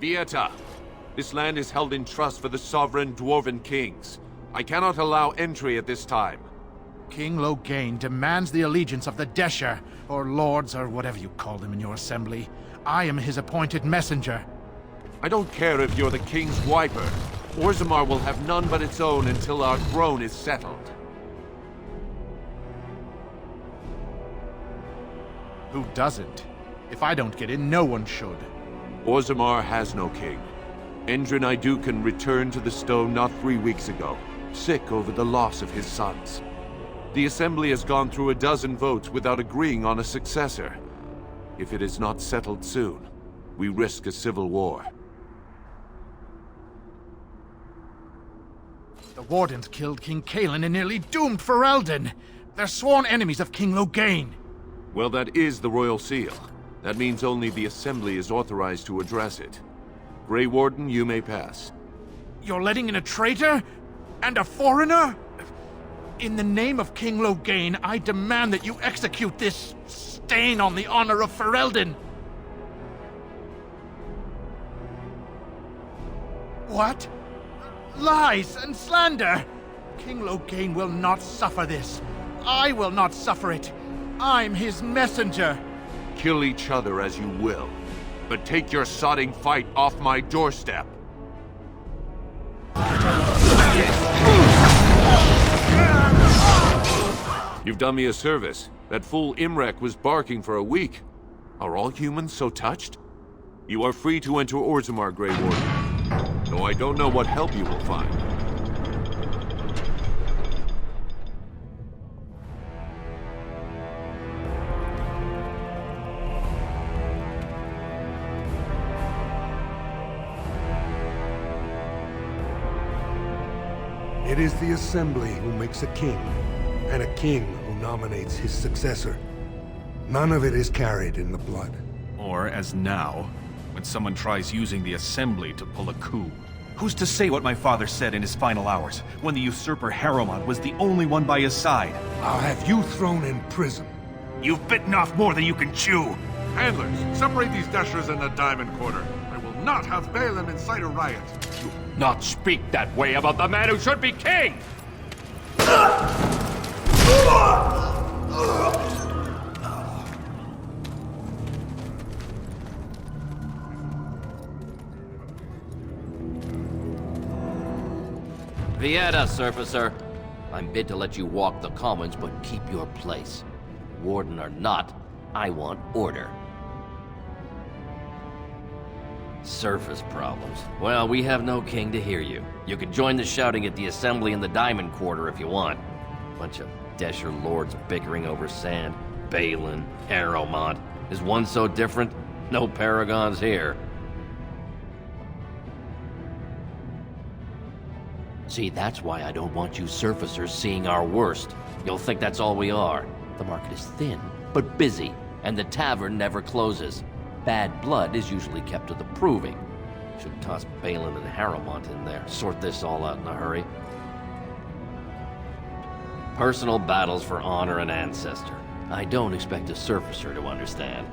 Vieta, this land is held in trust for the sovereign dwarven kings. I cannot allow entry at this time. King Loghain demands the allegiance of the Desher, or lords, or whatever you call them in your assembly. I am his appointed messenger. I don't care if you're the king's wiper. Orzammar will have none but its own until our throne is settled. Who doesn't? If I don't get in, no one should. Orzammar has no king. Endrin Idukan returned to the stone not 3 weeks ago, sick over the loss of his sons. The Assembly has gone through a dozen votes without agreeing on a successor. If it is not settled soon, we risk a civil war. The Wardens killed King Cailan and nearly doomed Ferelden. They're sworn enemies of King Loghain. Well, that is the Royal Seal. That means only the Assembly is authorized to address it. Grey Warden, you may pass. You're letting in a traitor? And a foreigner? In the name of King Loghain, I demand that you execute this stain on the honor of Ferelden. What? Lies and slander! King Loghain will not suffer this. I will not suffer it. I'm his messenger. Kill each other as you will, but take your sodding fight off my doorstep. You've done me a service. That fool Imrek was barking for a week. Are all humans so touched? You are free to enter Orzammar, Grey Warden. Though I don't know what help you will find. It is the Assembly who makes a king, and a king who nominates his successor. None of it is carried in the blood. Or, as now, when someone tries using the Assembly to pull a coup. Who's to say what my father said in his final hours, when the usurper Harrowmont was the only one by his side? I'll have you thrown in prison. You've bitten off more than you can chew! Handlers, separate these dashers in the diamond quarter. I will not have Balin incite a riot. Not speak that way about the man who should be king! Vieta, Surfacer. I'm bid to let you walk the commons, but keep your place. Warden or not, I want order. Surface problems. Well, we have no king to hear you. You can join the shouting at the Assembly in the Diamond Quarter if you want. Bunch of Desher lords bickering over sand. Balin, Harrowmont. Is one so different? No Paragons here. See, that's why I don't want you surfacers seeing our worst. You'll think that's all we are. The market is thin, but busy, and the tavern never closes. Bad blood is usually kept to the proving. Should toss Balin and Harrowmont in there, sort this all out in a hurry. Personal battles for honor and ancestor. I don't expect a surfacer to understand.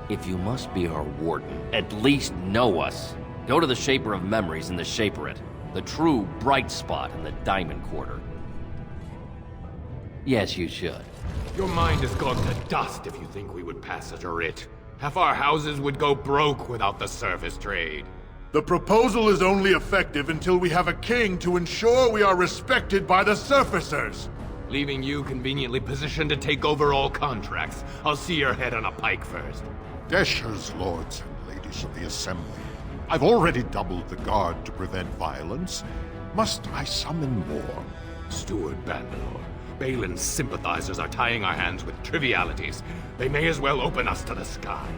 If you must be our warden, at least know us. Go to the Shaper of Memories in the Shaperate, the true bright spot in the Diamond Quarter. Yes, you should. Your mind has gone to dust if you think we would pass such a writ. Half our houses would go broke without the service trade. The proposal is only effective until we have a king to ensure we are respected by the surfacers. Leaving you conveniently positioned to take over all contracts. I'll see your head on a pike first. Desher's lords and ladies of the Assembly. I've already doubled the guard to prevent violence. Must I summon more? Steward Bandalore, Balin's sympathizers are tying our hands with trivialities. They may as well open us to the sky.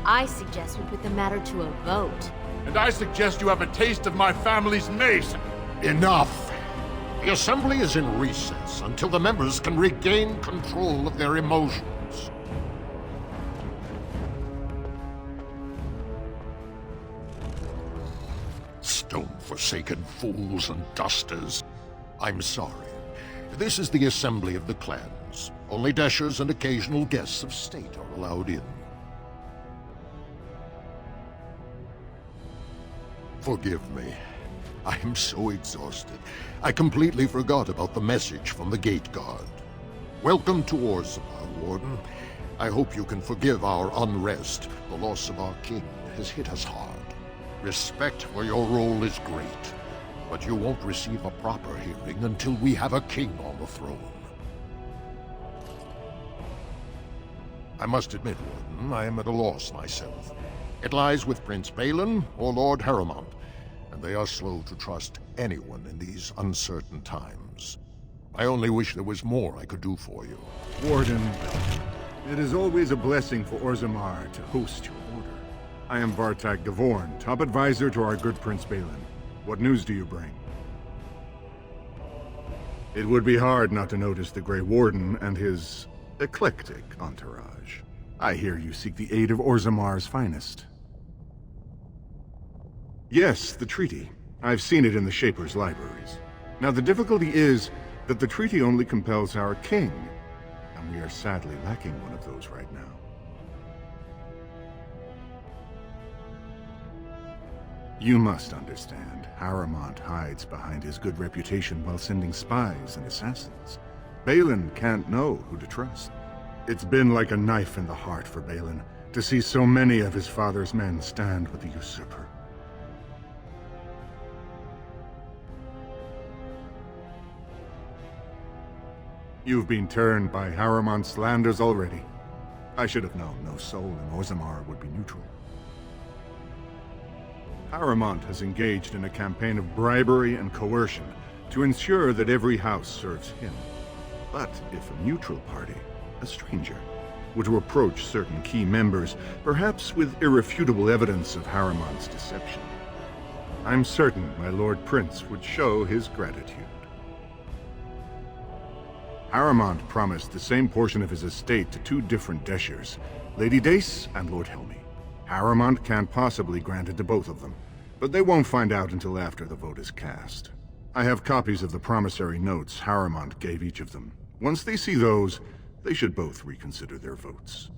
I suggest we put the matter to a vote. And I suggest you have a taste of my family's mace. Enough! The Assembly is in recess until the members can regain control of their emotions. Stone-forsaken fools and dusters. I'm sorry. This is the Assembly of the Clans. Only Dashers and occasional guests of state are allowed in. Forgive me. I am so exhausted. I completely forgot about the message from the gate guard. Welcome to Orzammar, Warden. I hope you can forgive our unrest. The loss of our king has hit us hard. Respect for your role is great, but you won't receive a proper hearing until we have a king on the throne. I must admit, Warden, I am at a loss myself. It lies with Prince Balin or Lord Harrowmont, and they are slow to trust anyone in these uncertain times. I only wish there was more I could do for you. Warden, it is always a blessing for Orzammar to host your order. I am Vartag Gavorn, top advisor to our good Prince Balin. What news do you bring? It would be hard not to notice the Grey Warden and his eclectic entourage. I hear you seek the aid of Orzammar's finest. Yes, the treaty. I've seen it in the Shaper's libraries. Now the difficulty is that the treaty only compels our king, and we are sadly lacking one of those right now. You must understand, Harrowmont hides behind his good reputation while sending spies and assassins. Balin can't know who to trust. It's been like a knife in the heart for Balin to see so many of his father's men stand with the usurper. You've been turned by Harrowmont's slanders already. I should have known no soul in Orzammar would be neutral. Harrowmont has engaged in a campaign of bribery and coercion to ensure that every house serves him. But if a neutral party, a stranger, were to approach certain key members, perhaps with irrefutable evidence of Harrowmont's deception, I'm certain my Lord Prince would show his gratitude. Harrowmont promised the same portion of his estate to two different Deshers, Lady Dace and Lord Helmy. Harrowmont can't possibly grant it to both of them, but they won't find out until after the vote is cast. I have copies of the promissory notes Harrowmont gave each of them. Once they see those, they should both reconsider their votes.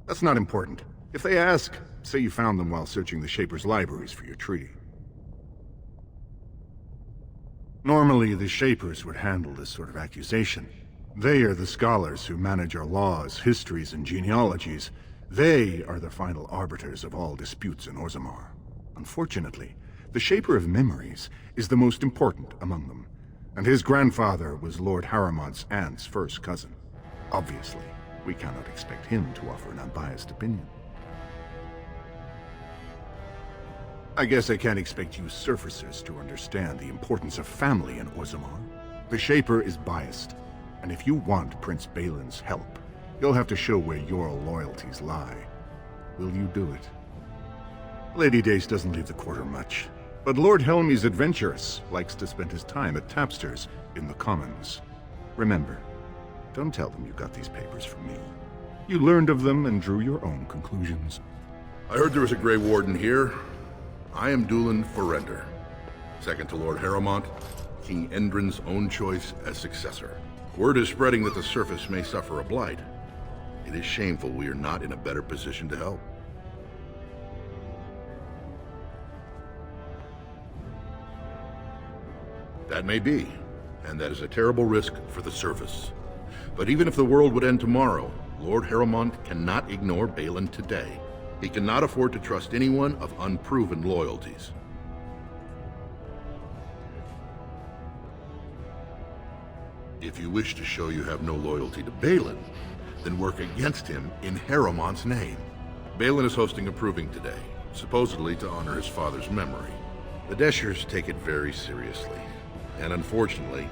That's not important. If they ask, say you found them while searching the Shaper's libraries for your treaty. Normally, the Shapers would handle this sort of accusation. They are the scholars who manage our laws, histories, and genealogies. They are the final arbiters of all disputes in Orzammar. Unfortunately, the Shaper of Memories is the most important among them, and his grandfather was Lord Harrowmont's aunt's first cousin. Obviously, we cannot expect him to offer an unbiased opinion. I guess I can't expect you surfacers to understand the importance of family in Orzammar. The Shaper is biased, and if you want Prince Balin's help, you'll have to show where your loyalties lie. Will you do it? Lady Dace doesn't leave the quarter much, but Lord Helmy's adventurous, likes to spend his time at tapsters in the Commons. Remember, don't tell them you got these papers from me. You learned of them and drew your own conclusions. I heard there was a Grey Warden here. I am Dulin Forrender, second to Lord Harrowmont, King Endrin's own choice as successor. Word is spreading that the surface may suffer a blight. It is shameful we are not in a better position to help. That may be, and that is a terrible risk for the surface. But even if the world would end tomorrow, Lord Harrowmont cannot ignore Balin today. He cannot afford to trust anyone of unproven loyalties. If you wish to show you have no loyalty to Balin, then work against him in Harrowmont's name. Balin is hosting a proving today, supposedly to honor his father's memory. The Deshers take it very seriously, and unfortunately,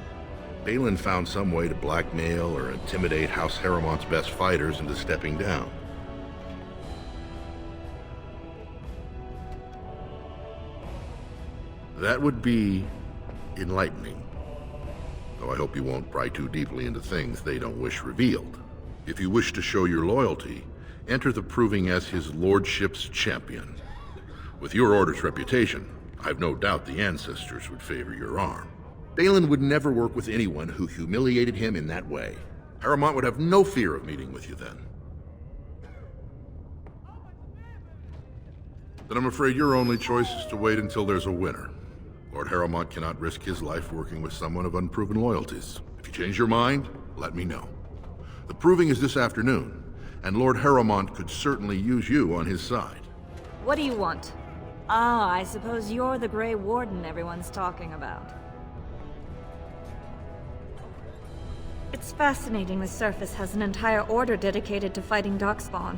Balin found some way to blackmail or intimidate House Harrowmont's best fighters into stepping down. That would be enlightening. Though I hope you won't pry too deeply into things they don't wish revealed. If you wish to show your loyalty, enter the proving as his lordship's champion. With your order's reputation, I've no doubt the ancestors would favor your arm. Balin would never work with anyone who humiliated him in that way. Harrowmont would have no fear of meeting with you then. Then I'm afraid your only choice is to wait until there's a winner. Lord Harrowmont cannot risk his life working with someone of unproven loyalties. If you change your mind, let me know. The proving is this afternoon, and Lord Harrowmont could certainly use you on his side. What do you want? Ah, I suppose you're the Grey Warden everyone's talking about. It's fascinating the surface has an entire order dedicated to fighting darkspawn.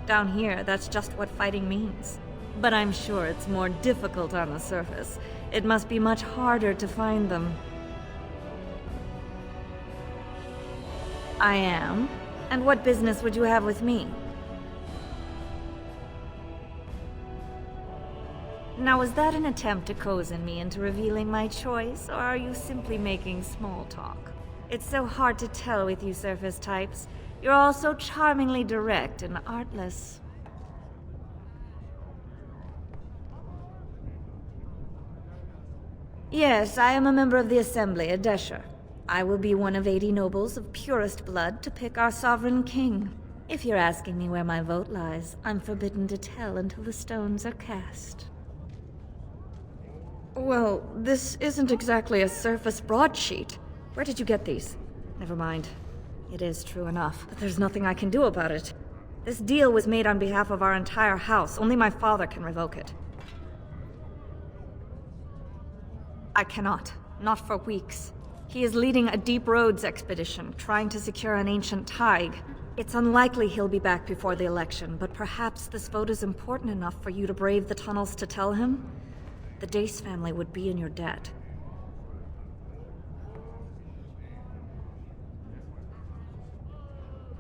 Down here, that's just what fighting means. But I'm sure it's more difficult on the surface. It must be much harder to find them. I am? And what business would you have with me? Now, was that an attempt to cozen me into revealing my choice, or are you simply making small talk? It's so hard to tell with you surface types. You're all so charmingly direct and artless. Yes, I am a member of the Assembly, a Desher. I will be one of 80 nobles of purest blood to pick our sovereign king. If you're asking me where my vote lies, I'm forbidden to tell until the stones are cast. Well, this isn't exactly a surface broadsheet. Where did you get these? Never mind. It is true enough, but there's nothing I can do about it. This deal was made on behalf of our entire house. Only my father can revoke it. I cannot. Not for weeks. He is leading a deep roads expedition, trying to secure an ancient thaig. It's unlikely he'll be back before the election, but perhaps this vote is important enough for you to brave the tunnels to tell him? The Dace family would be in your debt.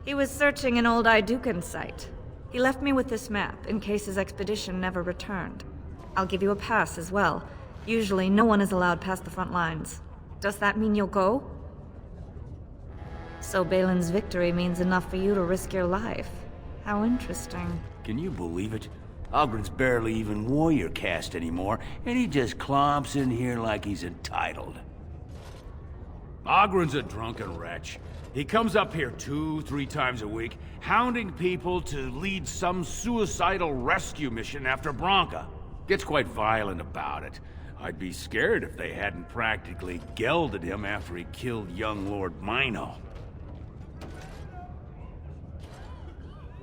He was searching an old Idukan site. He left me with this map, in case his expedition never returned. I'll give you a pass as well. Usually, no one is allowed past the front lines. Does that mean you'll go? So Balin's victory means enough for you to risk your life. How interesting. Can you believe it? Ogren's barely even warrior caste anymore, and he just clomps in here like he's entitled. Ogren's a drunken wretch. He comes up here 2-3 times a week, hounding people to lead some suicidal rescue mission after Branca. Gets quite violent about it. I'd be scared if they hadn't practically gelded him after he killed young Lord Mino.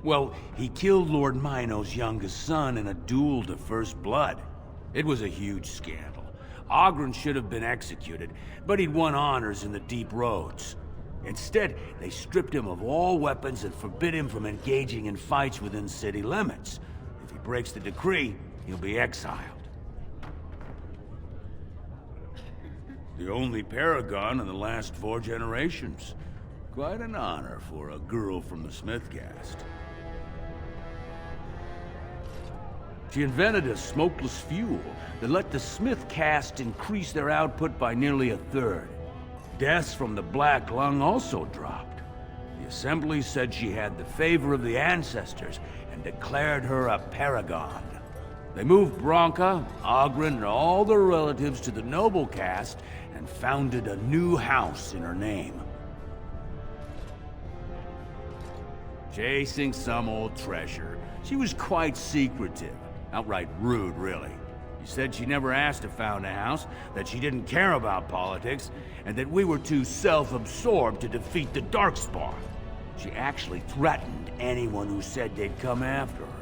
Well, he killed Lord Mino's youngest son in a duel to first blood. It was a huge scandal. Ogren should have been executed, but he'd won honors in the deep roads. Instead, they stripped him of all weapons and forbid him from engaging in fights within city limits. If he breaks the decree, he'll be exiled. The only Paragon in the last 4 generations. Quite an honor for a girl from the Smith caste. She invented a smokeless fuel that let the Smith caste increase their output by nearly 1/3. Deaths from the Black Lung also dropped. The Assembly said she had the favor of the ancestors and declared her a Paragon. They moved Branca, Ogren, and all their relatives to the noble caste and founded a new house in her name. Chasing some old treasure. She was quite secretive. Outright rude, really. She said she never asked to found a house, that she didn't care about politics, and that we were too self-absorbed to defeat the darkspawn. She actually threatened anyone who said they'd come after her.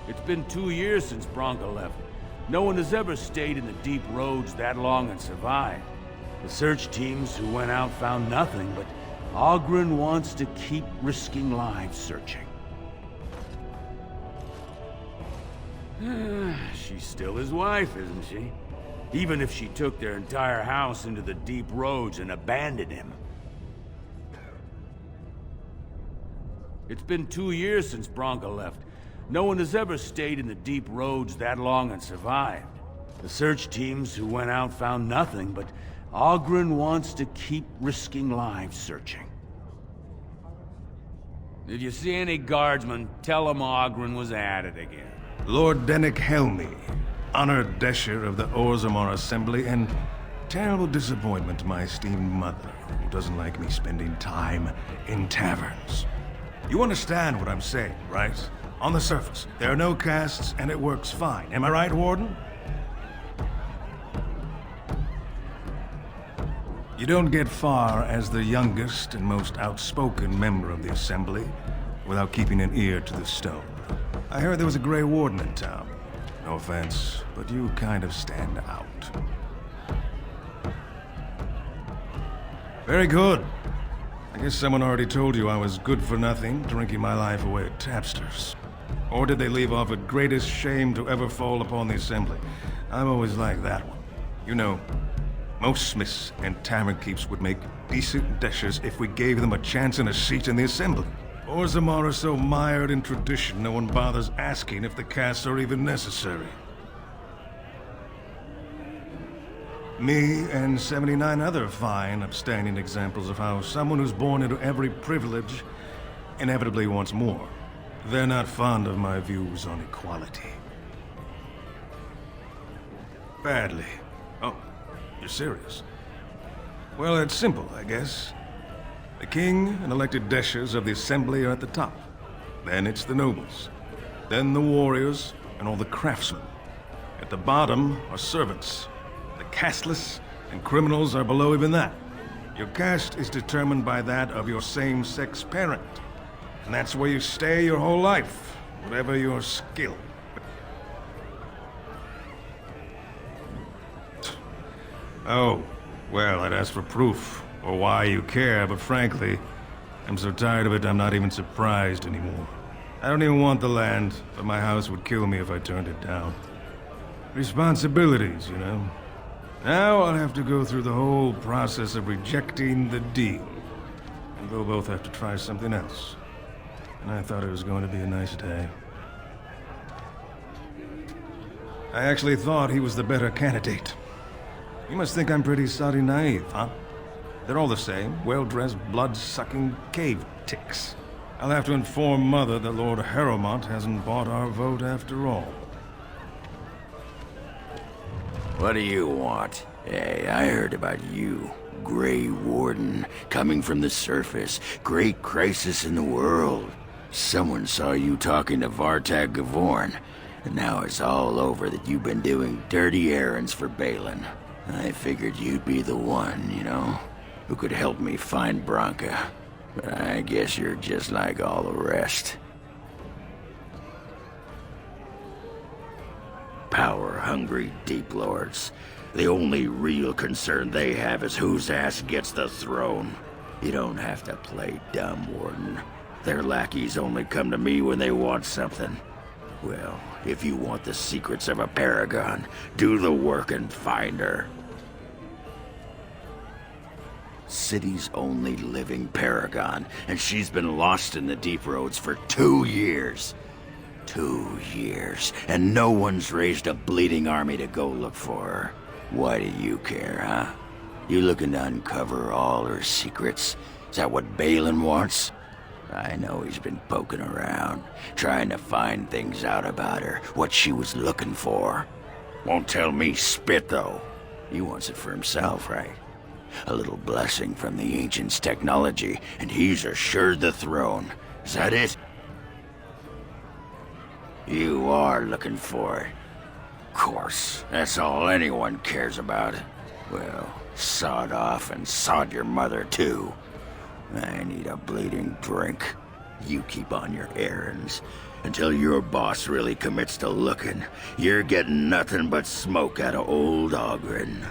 It's been 2 years since Branca left. No one has ever stayed in the deep roads that long and survived. The search teams who went out found nothing, but Ogren wants to keep risking lives searching. She's still his wife, isn't she? Even if she took their entire house into the deep roads and abandoned him. It's been 2 years since Branca left. No one has ever stayed in the deep roads that long and survived. The search teams who went out found nothing, but Ogren wants to keep risking lives searching. If you see any guardsmen, tell them Ogren was at it again. Lord Dennick Helmy, honored Desher of the Orzammar Assembly, and terrible disappointment to my esteemed mother, who doesn't like me spending time in taverns. You understand what I'm saying, right? On the surface, there are no casts, and it works fine. Am I right, Warden? You don't get far as the youngest and most outspoken member of the Assembly without keeping an ear to the stone. I heard there was a Grey Warden in town. No offense, but you kind of stand out. Very good. I guess someone already told you I was good for nothing, drinking my life away at tapsters. Or did they leave off at greatest shame to ever fall upon the Assembly? I've always liked that one. You know, most smiths and tavern keeps would make decent dishes if we gave them a chance and a seat in the Assembly. Orzammar are so mired in tradition, no one bothers asking if the casts are even necessary. Me and 79 other fine, upstanding examples of how someone who's born into every privilege inevitably wants more. They're not fond of my views on equality. Badly. Oh, you're serious? Well, it's simple, I guess. The king and elected deshers of the Assembly are at the top. Then it's the nobles. Then the warriors and all the craftsmen. At the bottom are servants. The casteless and criminals are below even that. Your caste is determined by that of your same-sex parent. And that's where you stay your whole life, whatever your skill. Oh, well, I'd ask for proof, or why you care, but frankly, I'm so tired of it I'm not even surprised anymore. I don't even want the land, but my house would kill me if I turned it down. Responsibilities, you know. Now I'll have to go through the whole process of rejecting the deal. And we'll both have to try something else. And I thought it was going to be a nice day. I actually thought he was the better candidate. You must think I'm pretty soddy naive, huh? They're all the same, well-dressed, blood-sucking cave ticks. I'll have to inform Mother that Lord Harrowmont hasn't bought our vote after all. What do you want? Hey, I heard about you. Grey Warden, coming from the surface. Great crisis in the world. Someone saw you talking to Vartag Gavorn, and now it's all over that you've been doing dirty errands for Balin. I figured you'd be the one, you know, who could help me find Branka. But I guess you're just like all the rest. Power-hungry Deep Lords. The only real concern they have is whose ass gets the throne. You don't have to play dumb, Warden. Their lackeys only come to me when they want something. Well, if you want the secrets of a Paragon, do the work and find her. City's only living Paragon, and she's been lost in the deep roads for 2 years. 2 years, and no one's raised a bleeding army to go look for her. Why do you care, huh? You looking to uncover all her secrets? Is that what Balin wants? I know he's been poking around, trying to find things out about her, what she was looking for. Won't tell me spit, though. He wants it for himself, right? A little blessing from the Ancients' technology, and he's assured the throne. Is that it? You are looking for it. Of course, that's all anyone cares about. Well, sod off and sod your mother, too. I need a bleeding drink. You keep on your errands. Until your boss really commits to looking, you're getting nothing but smoke out of old Azrin.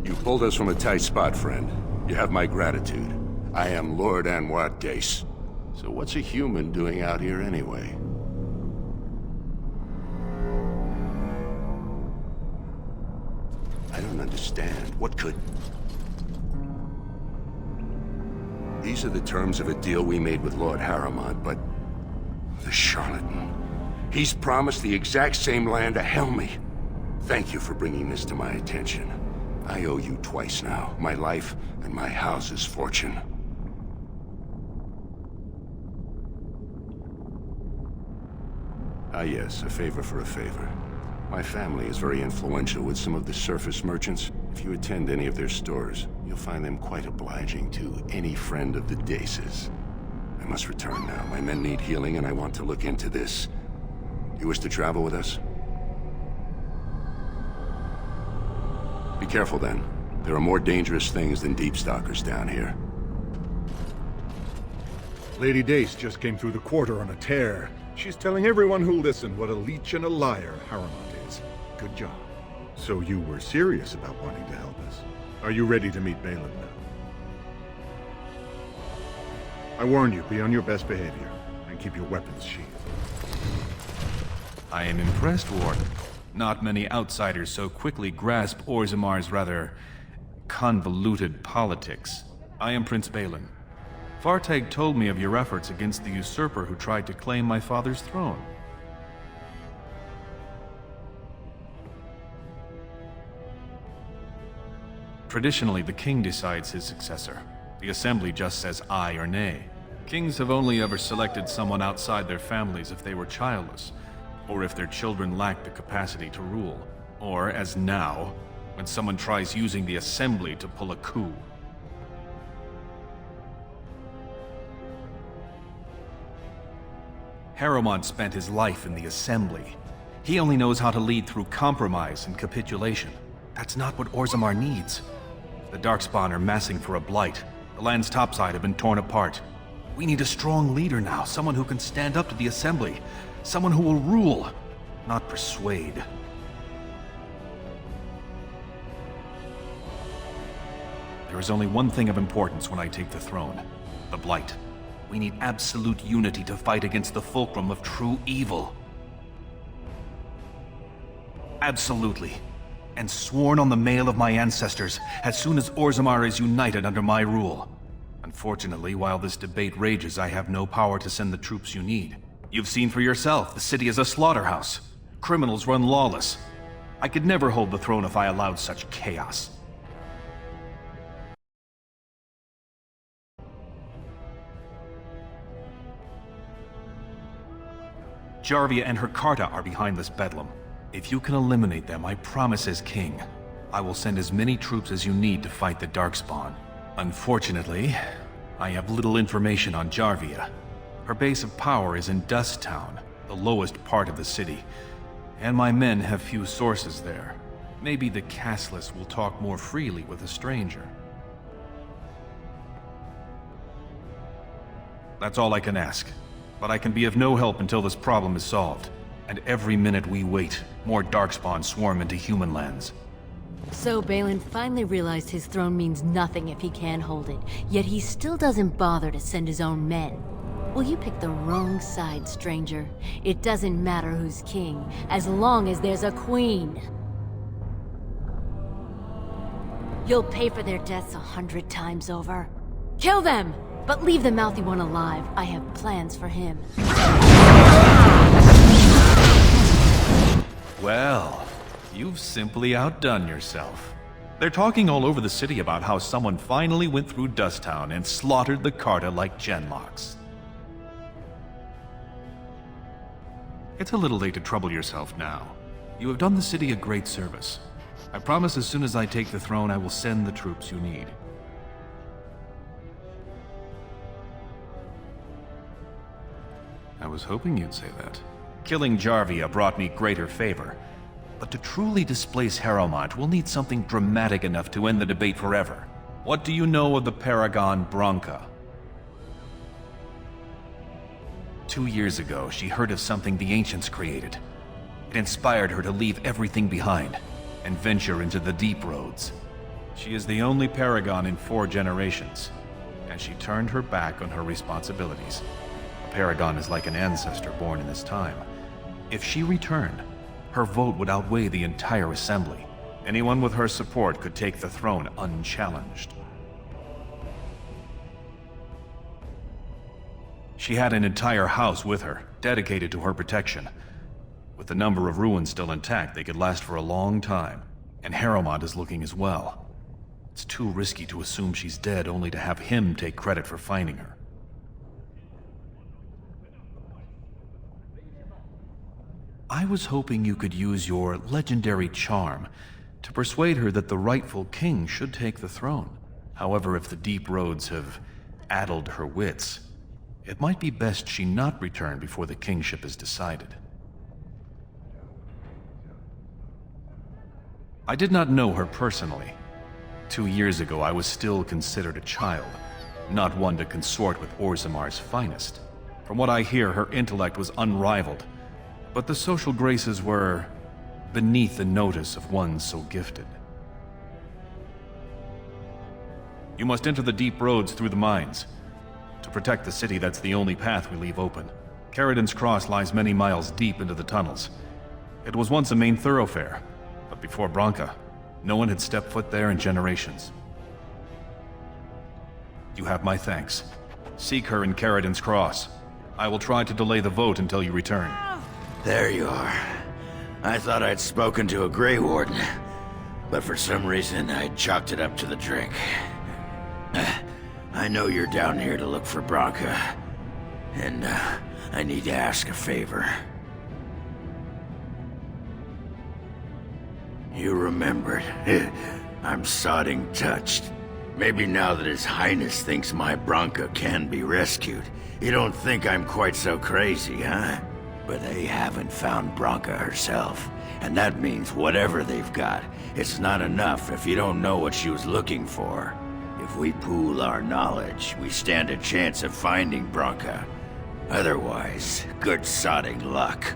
You pulled us from a tight spot, friend. You have my gratitude. I am Lord Anwar Dace. So what's a human doing out here anyway? I don't understand. What could... These are the terms of a deal we made with Lord Harrowmont, but... the charlatan. He's promised the exact same land to Helmy. Thank you for bringing this to my attention. I owe you twice now. My life and my house's fortune. Ah yes, a favor for a favor. My family is very influential with some of the surface merchants. If you attend any of their stores, you'll find them quite obliging to any friend of the Daces. I must return now. My men need healing, and I want to look into this You wish to travel with us? Be careful then. There are more dangerous things than deep stalkers down here. Lady Dace just came through the quarter on a tear. She's telling everyone who'll listen what a leech and a liar Harrowmont is. Good job. So you were serious about wanting to help us. Are you ready to meet Balin now? I warn you, be on your best behavior, and keep your weapons sheathed. I am impressed, Warden. Not many outsiders so quickly grasp Orzammar's rather convoluted politics. I am Prince Balin. Fartag told me of your efforts against the usurper who tried to claim my father's throne. Traditionally, the king decides his successor. The assembly just says aye or nay. Kings have only ever selected someone outside their families if they were childless, or if their children lacked the capacity to rule, or, as now, when someone tries using the assembly to pull a coup. Harrowmont spent his life in the assembly. He only knows how to lead through compromise and capitulation. That's not what Orzammar needs. The darkspawn are massing for a blight. The land's topside have been torn apart. We need a strong leader now, someone who can stand up to the assembly. Someone who will rule, not persuade. There is only one thing of importance when I take the throne: the blight. We need absolute unity to fight against the fulcrum of true evil. Absolutely. And sworn on the mail of my ancestors, as soon as Orzammar is united under my rule. Unfortunately, while this debate rages, I have no power to send the troops you need. You've seen for yourself, the city is a slaughterhouse. Criminals run lawless. I could never hold the throne if I allowed such chaos. Jarvia and her Carta are behind this bedlam. If you can eliminate them, I promise as king, I will send as many troops as you need to fight the darkspawn. Unfortunately, I have little information on Jarvia. Her base of power is in Dust Town, the lowest part of the city, and my men have few sources there. Maybe the castless will talk more freely with a stranger. That's all I can ask, but I can be of no help until this problem is solved. And every minute we wait, more darkspawn swarm into human lands. So Balin finally realized his throne means nothing if he can't hold it, yet he still doesn't bother to send his own men. Well, you picked the wrong side, stranger. It doesn't matter who's king, as long as there's a queen. You'll pay for their deaths 100 times over. Kill them! But leave the mouthy one alive. I have plans for him. Well, you've simply outdone yourself. They're talking all over the city about how someone finally went through Dust Town and slaughtered the Carta like genlocks. It's a little late to trouble yourself now. You have done the city a great service. I promise as soon as I take the throne, I will send the troops you need. I was hoping you'd say that. Killing Jarvia brought me greater favor. But to truly displace Harrowmont, we'll need something dramatic enough to end the debate forever. What do you know of the Paragon Branca? 2 years ago, she heard of something the Ancients created. It inspired her to leave everything behind and venture into the deep roads. She is the only Paragon in 4 generations, and she turned her back on her responsibilities. A Paragon is like an ancestor born in this time. If she returned, her vote would outweigh the entire assembly. Anyone with her support could take the throne unchallenged. She had an entire house with her, dedicated to her protection. With the number of ruins still intact, they could last for a long time. And Harrowmont is looking as well. It's too risky to assume she's dead only to have him take credit for finding her. I was hoping you could use your legendary charm to persuade her that the rightful king should take the throne. However, if the deep roads have addled her wits, it might be best she not return before the kingship is decided. I did not know her personally. 2 years ago, I was still considered a child, not one to consort with Orzammar's finest. From what I hear, her intellect was unrivaled, but the social graces were beneath the notice of one so gifted. You must enter the deep roads through the mines. To protect the city, that's the only path we leave open. Caridin's Cross lies many miles deep into the tunnels. It was once a main thoroughfare, but before Branka, no one had stepped foot there in generations. You have my thanks. Seek her in Caridin's Cross. I will try to delay the vote until you return. There you are. I thought I'd spoken to a Grey Warden, but for some reason I chalked it up to the drink. I know you're down here to look for Branka, and I need to ask a favor. You remembered. I'm sodding touched. Maybe now that His Highness thinks my Branka can be rescued, you don't think I'm quite so crazy, huh? But they haven't found Branka herself, and that means whatever they've got, it's not enough if you don't know what she was looking for. If we pool our knowledge, we stand a chance of finding Branka. Otherwise, good sodding luck.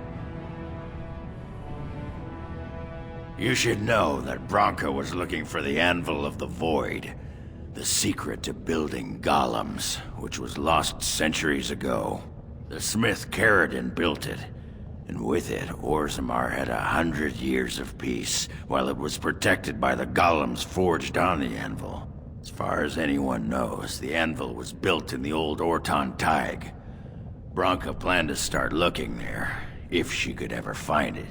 You should know that Branka was looking for the Anvil of the Void, the secret to building golems, which was lost centuries ago. The smith Caridin built it, and with it, Orzammar had 100 years of peace, while it was protected by the golems forged on the Anvil. As far as anyone knows, the Anvil was built in the old Orton Tig. Branka planned to start looking there, if she could ever find it.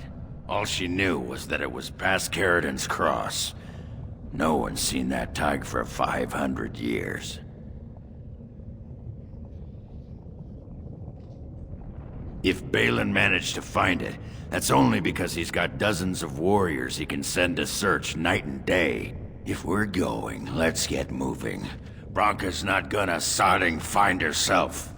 All she knew was that it was past Caridin's Cross. No one's seen that Tig for 500 years. If Balin managed to find it, that's only because he's got dozens of warriors he can send to search night and day. If we're going, let's get moving. Branka's not gonna sodding find herself.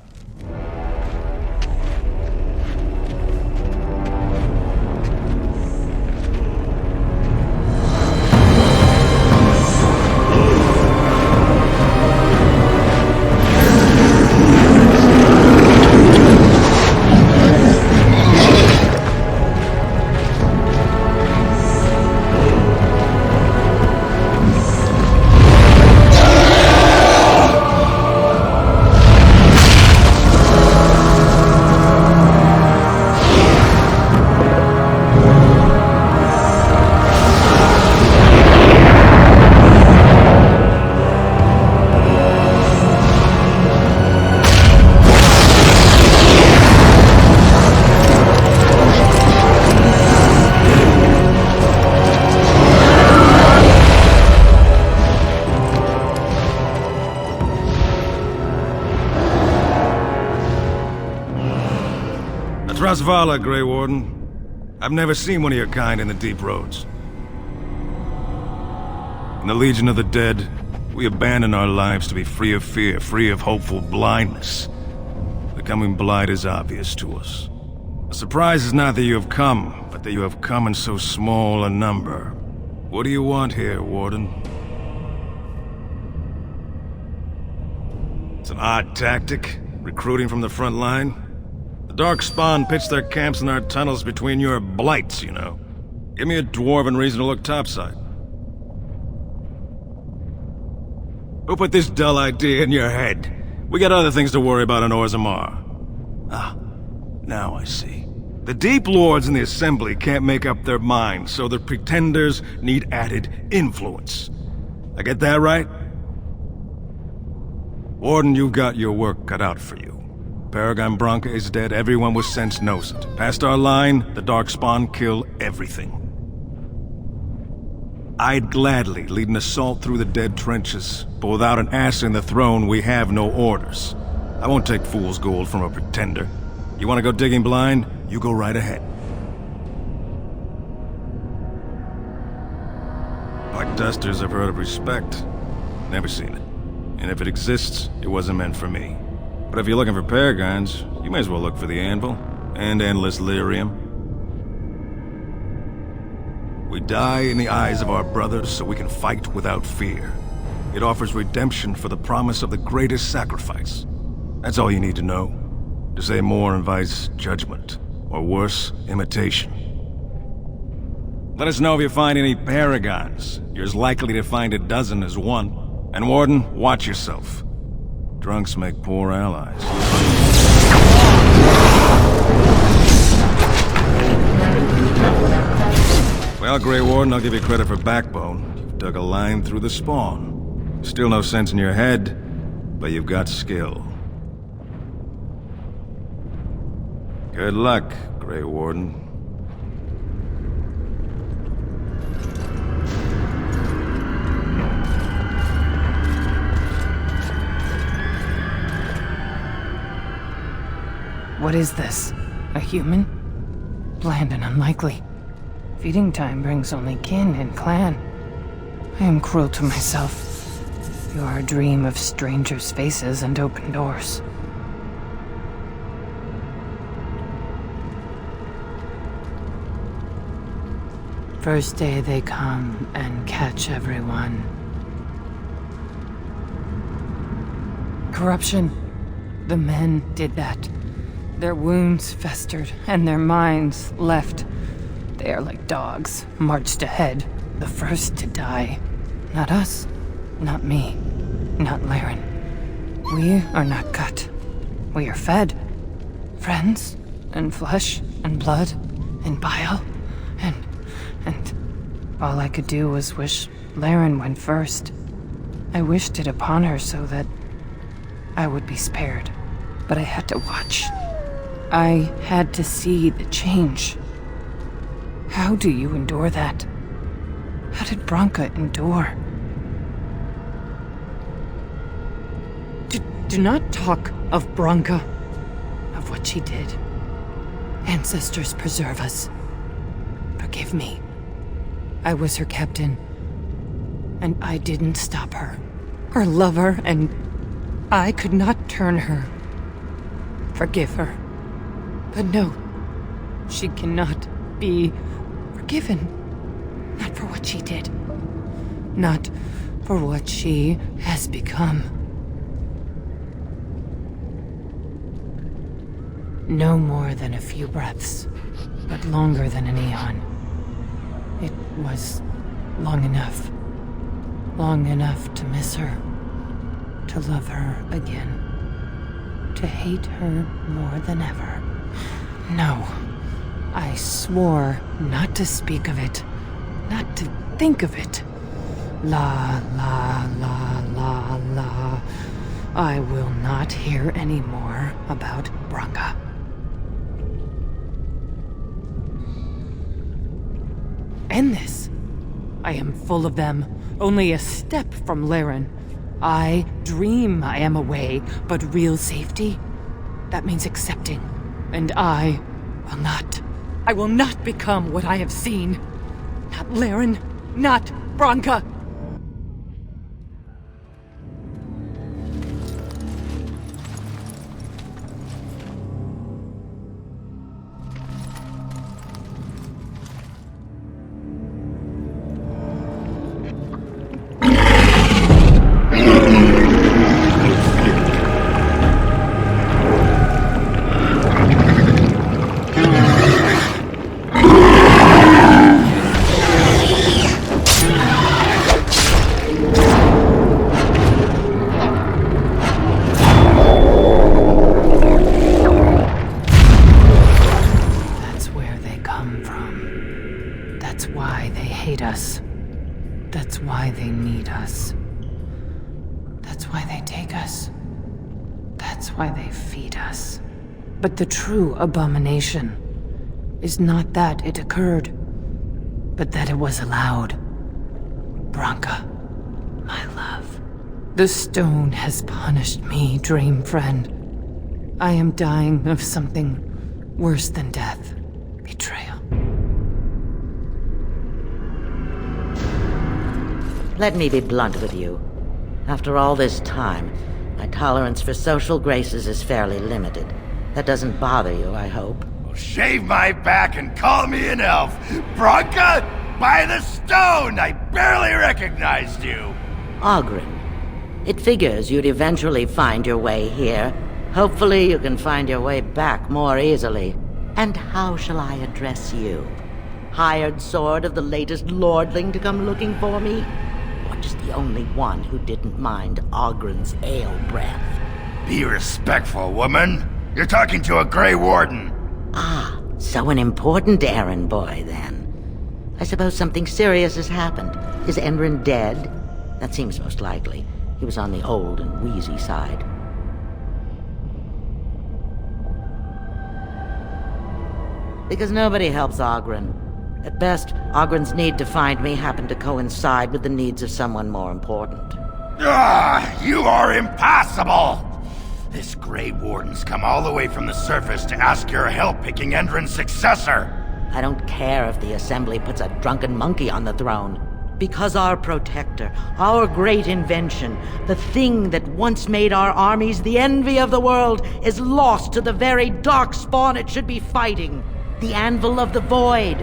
Rasvala, Grey Warden. I've never seen one of your kind in the deep roads. In the Legion of the Dead, we abandon our lives to be free of fear, free of hopeful blindness. Becoming blind is obvious to us. The surprise is not that you have come, but that you have come in so small a number. What do you want here, Warden? It's an odd tactic, recruiting from the front line. The darkspawn pitch their camps in our tunnels between your blights, you know. Give me a dwarven reason to look topside. Who put this dull idea in your head? We got other things to worry about in Orzammar. Ah, now I see. The Deep Lords in the Assembly can't make up their minds, so the Pretenders need added influence. I get that right? Warden, you've got your work cut out for you. Paragon Branka is dead, everyone with sense knows it. Past our line, the darkspawn kill everything. I'd gladly lead an assault through the dead trenches, but without an ass in the throne, we have no orders. I won't take fool's gold from a pretender. You want to go digging blind? You go right ahead. Black Dusters I've heard of respect. Never seen it. And if it exists, it wasn't meant for me. But if you're looking for Paragons, you may as well look for the Anvil, and Endless Lyrium. We die in the eyes of our brothers so we can fight without fear. It offers redemption for the promise of the greatest sacrifice. That's all you need to know. To say more invites judgment, or worse, imitation. Let us know if you find any Paragons. You're as likely to find a dozen as one. And Warden, watch yourself. Drunks make poor allies. Well, Grey Warden, I'll give you credit for backbone. You've dug a line through the spawn. Still no sense in your head, but you've got skill. Good luck, Grey Warden. What is this? A human? Bland and unlikely. Feeding time brings only kin and clan. I am cruel to myself. You are a dream of strangers' faces and open doors. First day they come and catch everyone. Corruption. The men did that. Their wounds festered, and their minds left. They are like dogs, marched ahead, the first to die. Not us, not me, not Laren. We are not cut. We are fed. Friends, and flesh, and blood, and bile, and all I could do was wish Laren went first. I wished it upon her so that I would be spared. But I had to watch. I had to see the change. How do you endure that? How did Branka endure? Do not talk of Branka, of what she did. Ancestors preserve us. Forgive me. I was her captain, and I didn't stop her. Her lover, and I could not turn her. Forgive her. But no, she cannot be forgiven. Not for what she did. Not for what she has become. No more than a few breaths, but longer than an eon. It was long enough. Long enough to miss her. To love her again. To hate her more than ever. No. I swore not to speak of it. Not to think of it. La, la, la, la, la. I will not hear any more about Branka. End this. I am full of them, only a step from Laren. I dream I am away, but real safety? That means accepting. And I will not. I will not become what I have seen. Not Laren, not Branka. But the true abomination is not that it occurred, but that it was allowed. Branka, my love. The stone has punished me, dream friend. I am dying of something worse than death. Betrayal. Let me be blunt with you. After all this time, my tolerance for social graces is fairly limited. That doesn't bother you, I hope. Shave my back and call me an elf. Branka, By the stone! I barely recognized you! Azrin. It figures you'd eventually find your way here. Hopefully you can find your way back more easily. And how shall I address you? Hired sword of the latest lordling to come looking for me? Or just the only one who didn't mind Azrin's ale breath? Be respectful, woman. You're talking to a Grey Warden. Ah, so an important errand boy, then. I suppose something serious has happened. Is Azrin dead? That seems most likely. He was on the old and wheezy side. Because nobody helps Azrin. At best, Azrin's need to find me happened to coincide with the needs of someone more important. Ah, you are impossible! This Grey Warden's come all the way from the surface to ask your help picking Endrin's successor! I don't care if the Assembly puts a drunken monkey on the throne. Because our protector, our great invention, the thing that once made our armies the envy of the world, is lost to the very darkspawn it should be fighting. The Anvil of the Void.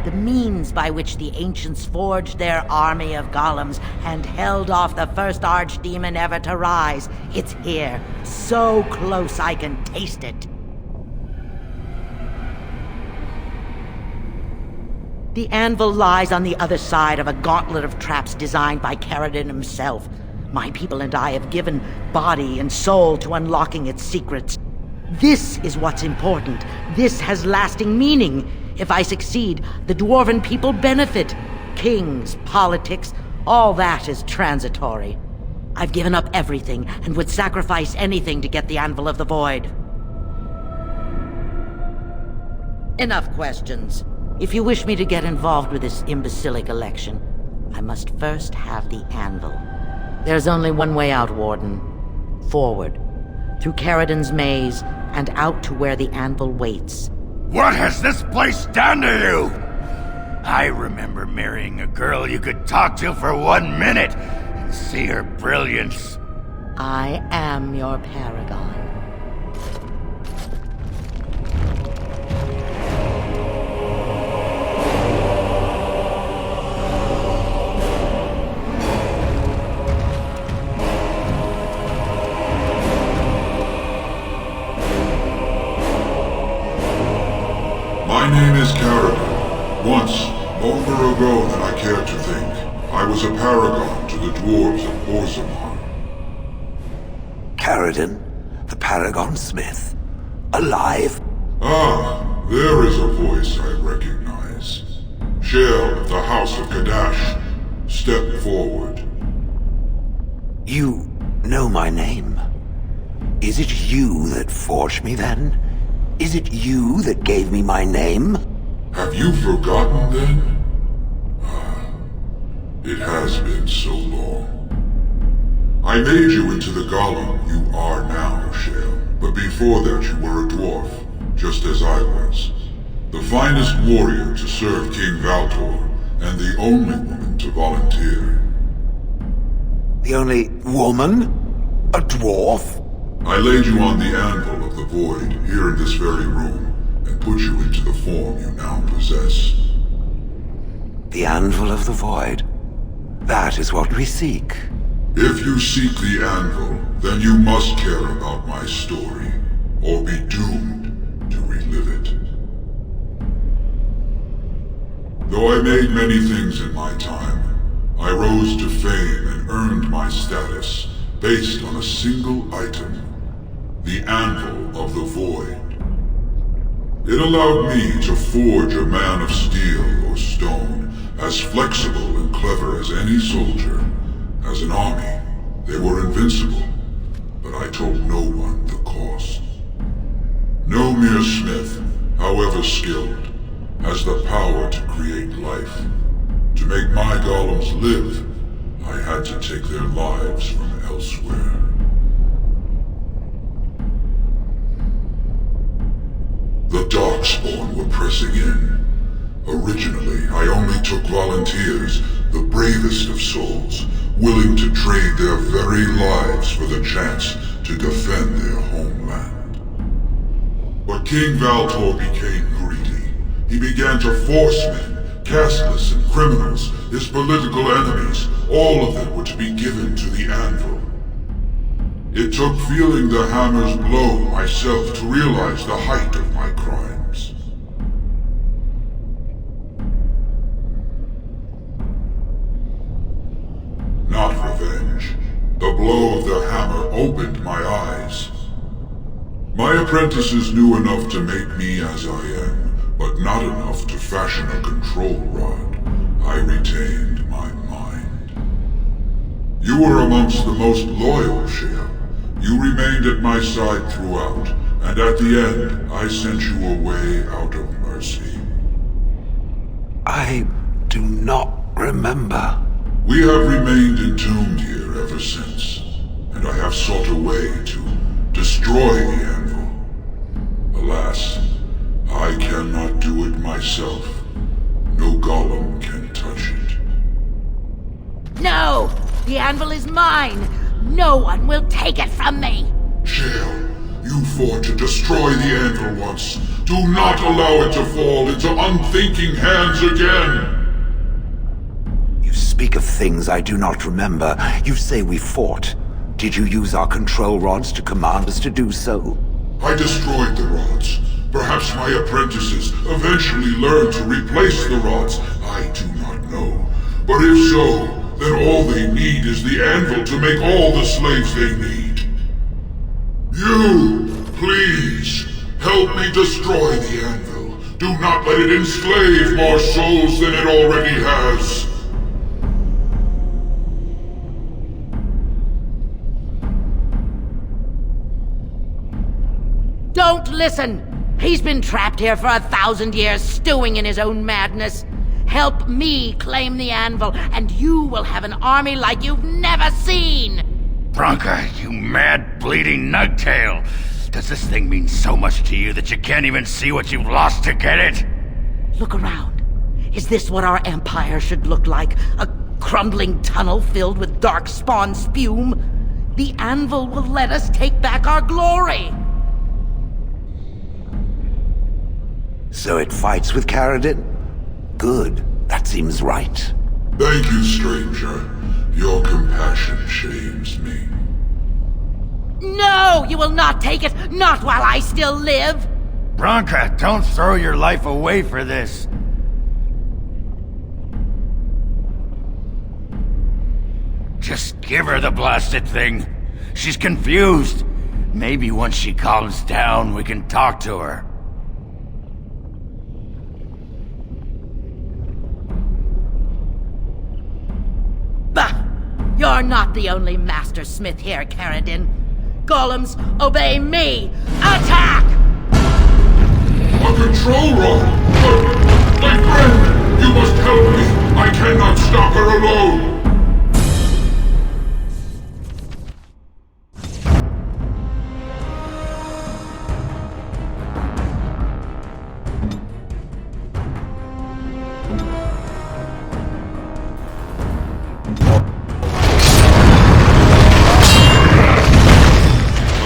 The means by which the ancients forged their army of golems and held off the first archdemon ever to rise. It's here, so close I can taste it. The Anvil lies on the other side of a gauntlet of traps designed by Paragon himself. My people and I have given body and soul to unlocking its secrets. This is what's important. This has lasting meaning. If I succeed, the dwarven people benefit. Kings, politics, all that is transitory. I've given up everything and would sacrifice anything to get the Anvil of the Void. Enough questions. If you wish me to get involved with this imbecilic election, I must first have the Anvil. There's only one way out, Warden. Forward. Through Caradon's maze, and out to where the Anvil waits. What has this place done to you? I remember marrying a girl you could talk to for 1 minute and see her brilliance. I am your Paragon. My name is Paragon. Once, longer ago than I care to think, I was a paragon to the dwarves of Orzammar. Caradon, the Paragon Smith, alive? Ah, there is a voice I recognize. Shale of the House of Kadash, step forward. You know my name. Is it you that forged me then? Is it you that gave me my name? Have you forgotten then? It has been so long. I made you into the golem you are now, Shale. But before that you were a dwarf, just as I was. The finest warrior to serve King Valtor, and the only woman to volunteer. The only woman? A dwarf? I laid you on the Anvil of the Void, here in this very room, and put you into the form you now possess. The Anvil of the Void. That is what we seek. If you seek the Anvil, then you must care about my story, or be doomed to relive it. Though I made many things in my time, I rose to fame and earned my status based on a single item. The Anvil of the Void. It allowed me to forge a man of steel or stone, as flexible and clever as any soldier. As an army, they were invincible, but I told no one the cost. No mere smith, however skilled, has the power to create life. To make my golems live, I had to take their lives from elsewhere. The darkspawn were pressing in. Originally, I only took volunteers, the bravest of souls, willing to trade their very lives for the chance to defend their homeland. But King Valtor became greedy. He began to force men, casteless and criminals, his political enemies, all of them were to be given to the Anvil. It took feeling the hammer's blow myself to realize the height of my crimes. Not revenge. The blow of the hammer opened my eyes. My apprentices knew enough to make me as I am, but not enough to fashion a control rod. I retained my mind. You were amongst the most loyal, Shale. You remained at my side throughout, and at the end, I sent you away out of mercy. I do not remember. We have remained entombed here ever since, and I have sought a way to destroy the Anvil. Alas, I cannot do it myself. No golem can touch it. No! The Anvil is mine! No one will take it from me! Shale, you fought to destroy the Anvil once. Do not allow it to fall into unthinking hands again! You speak of things I do not remember. You say we fought. Did you use our control rods to command us to do so? I destroyed the rods. Perhaps my apprentices eventually learned to replace the rods. I do not know. But if so, then all they need is the Anvil to make all the slaves they need. You, please, help me destroy the Anvil. Do not let it enslave more souls than it already has. Don't listen! He's been trapped here for 1,000 years, stewing in his own madness. Help me claim the Anvil, and you will have an army like you've never seen! Branka, you mad, bleeding nugtail! Does this thing mean so much to you that you can't even see what you've lost to get it? Look around. Is this what our empire should look like? A crumbling tunnel filled with darkspawn spume? The Anvil will let us take back our glory! So it fights with Caradin? Good. That seems right. Thank you, stranger. Your compassion shames me. No! You will not take it! Not while I still live! Branka, don't throw your life away for this. Just give her the blasted thing. She's confused. Maybe once she calms down, we can talk to her. Bah! You're not the only master smith here, Caradin. Golems, obey me! Attack! A control rod! But, my friend, you must help me! I cannot stop her alone!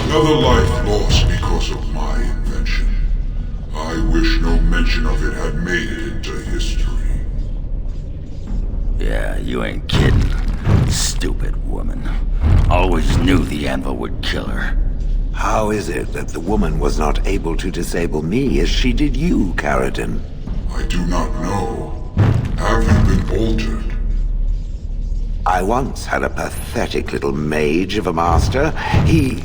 Another life lost because of my invention. I wish no mention of it had made it into history. Yeah, you ain't kidding. Stupid woman. Always knew the Anvil would kill her. How is it that the woman was not able to disable me as she did you, Caradin? I do not know. Have you been altered? I once had a pathetic little mage of a master. He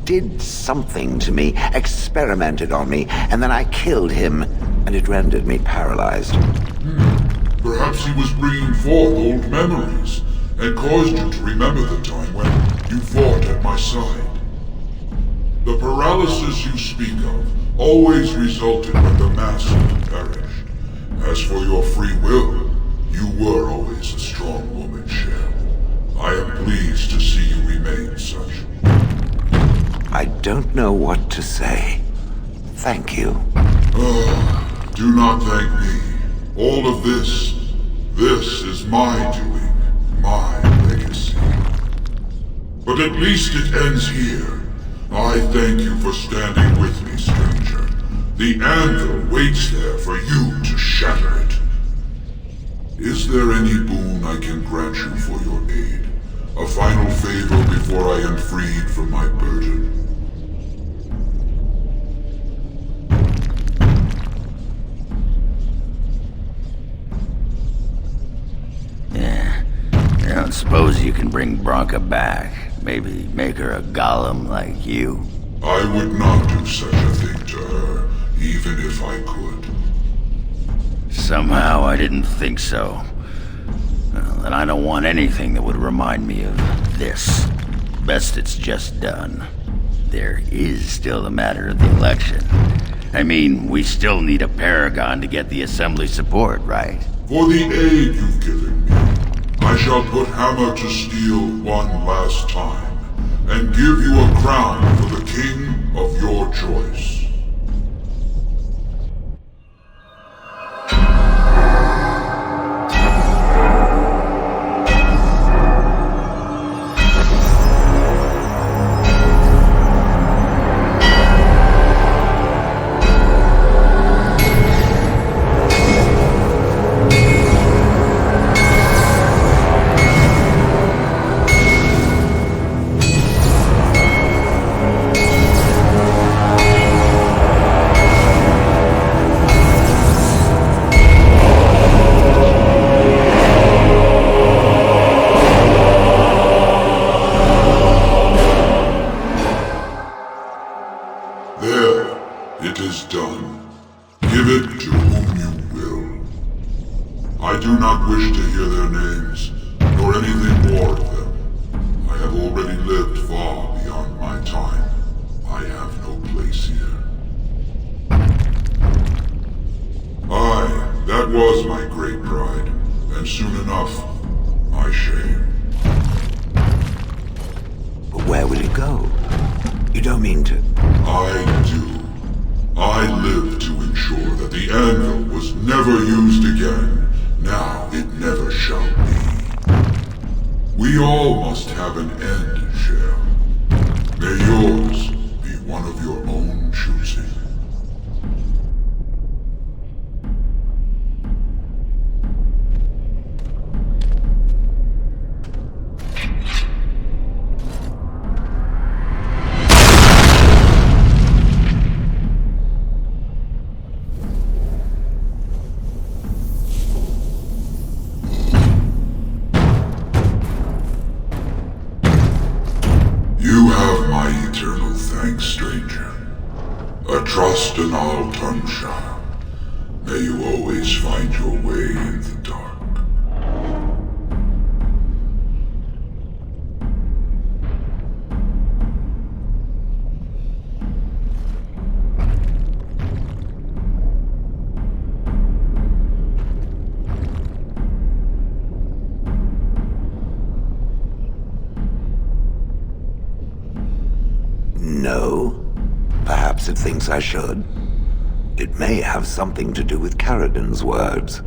did something to me, experimented on me, and then I killed him, and it rendered me paralyzed. Perhaps he was bringing forth old memories, and caused you to remember the time when you fought at my side. The paralysis you speak of always resulted when the master perished. As for your free will, you were always a strong woman, Shale. I am pleased to see you remain such. I don't know what to say. Thank you. Do not thank me. All of this is my doing, my legacy. But at least it ends here. I thank you for standing with me, stranger. The Anvil waits there for you to shatter it. Is there any boon I can grant you for your aid? A final favor before I am freed from my burden? Yeah. I don't suppose you can bring Bronca back. Maybe make her a golem like you. I would not do such a thing to her, even if I could. Somehow I didn't think so. Well, and I don't want anything that would remind me of this. Best it's just done. There is still the matter of the election. I mean, we still need a Paragon to get the Assembly support, right? For the aid you've given me, I shall put hammer to steel one last time, and give you a crown for the king of your choice. Anvil was never used again. Now it never shall be. We all must have an end, Shale. May yours be one of your own choosing. Trust and I'll turn sharp. May you always find your way in the dark. No. Perhaps it thinks I should. It may have something to do with Caradon's words.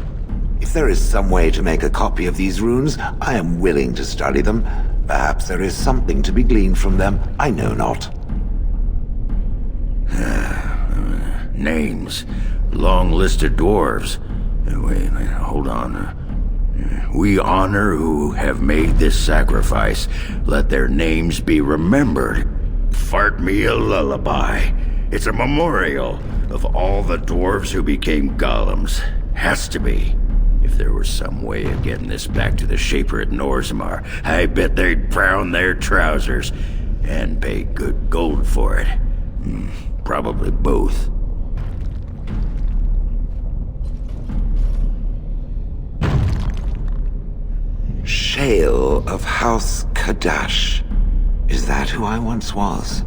If there is some way to make a copy of these runes, I am willing to study them. Perhaps there is something to be gleaned from them. I know not. Names. Long list of dwarves. Wait, hold on. We honor who have made this sacrifice. Let their names be remembered. Fart me a lullaby. It's a memorial of all the dwarves who became golems. Has to be. If there was some way of getting this back to the Shaper at Orzammar, I bet they'd brown their trousers and pay good gold for it. Probably both. Shale of House Kadash. Is that who I once was?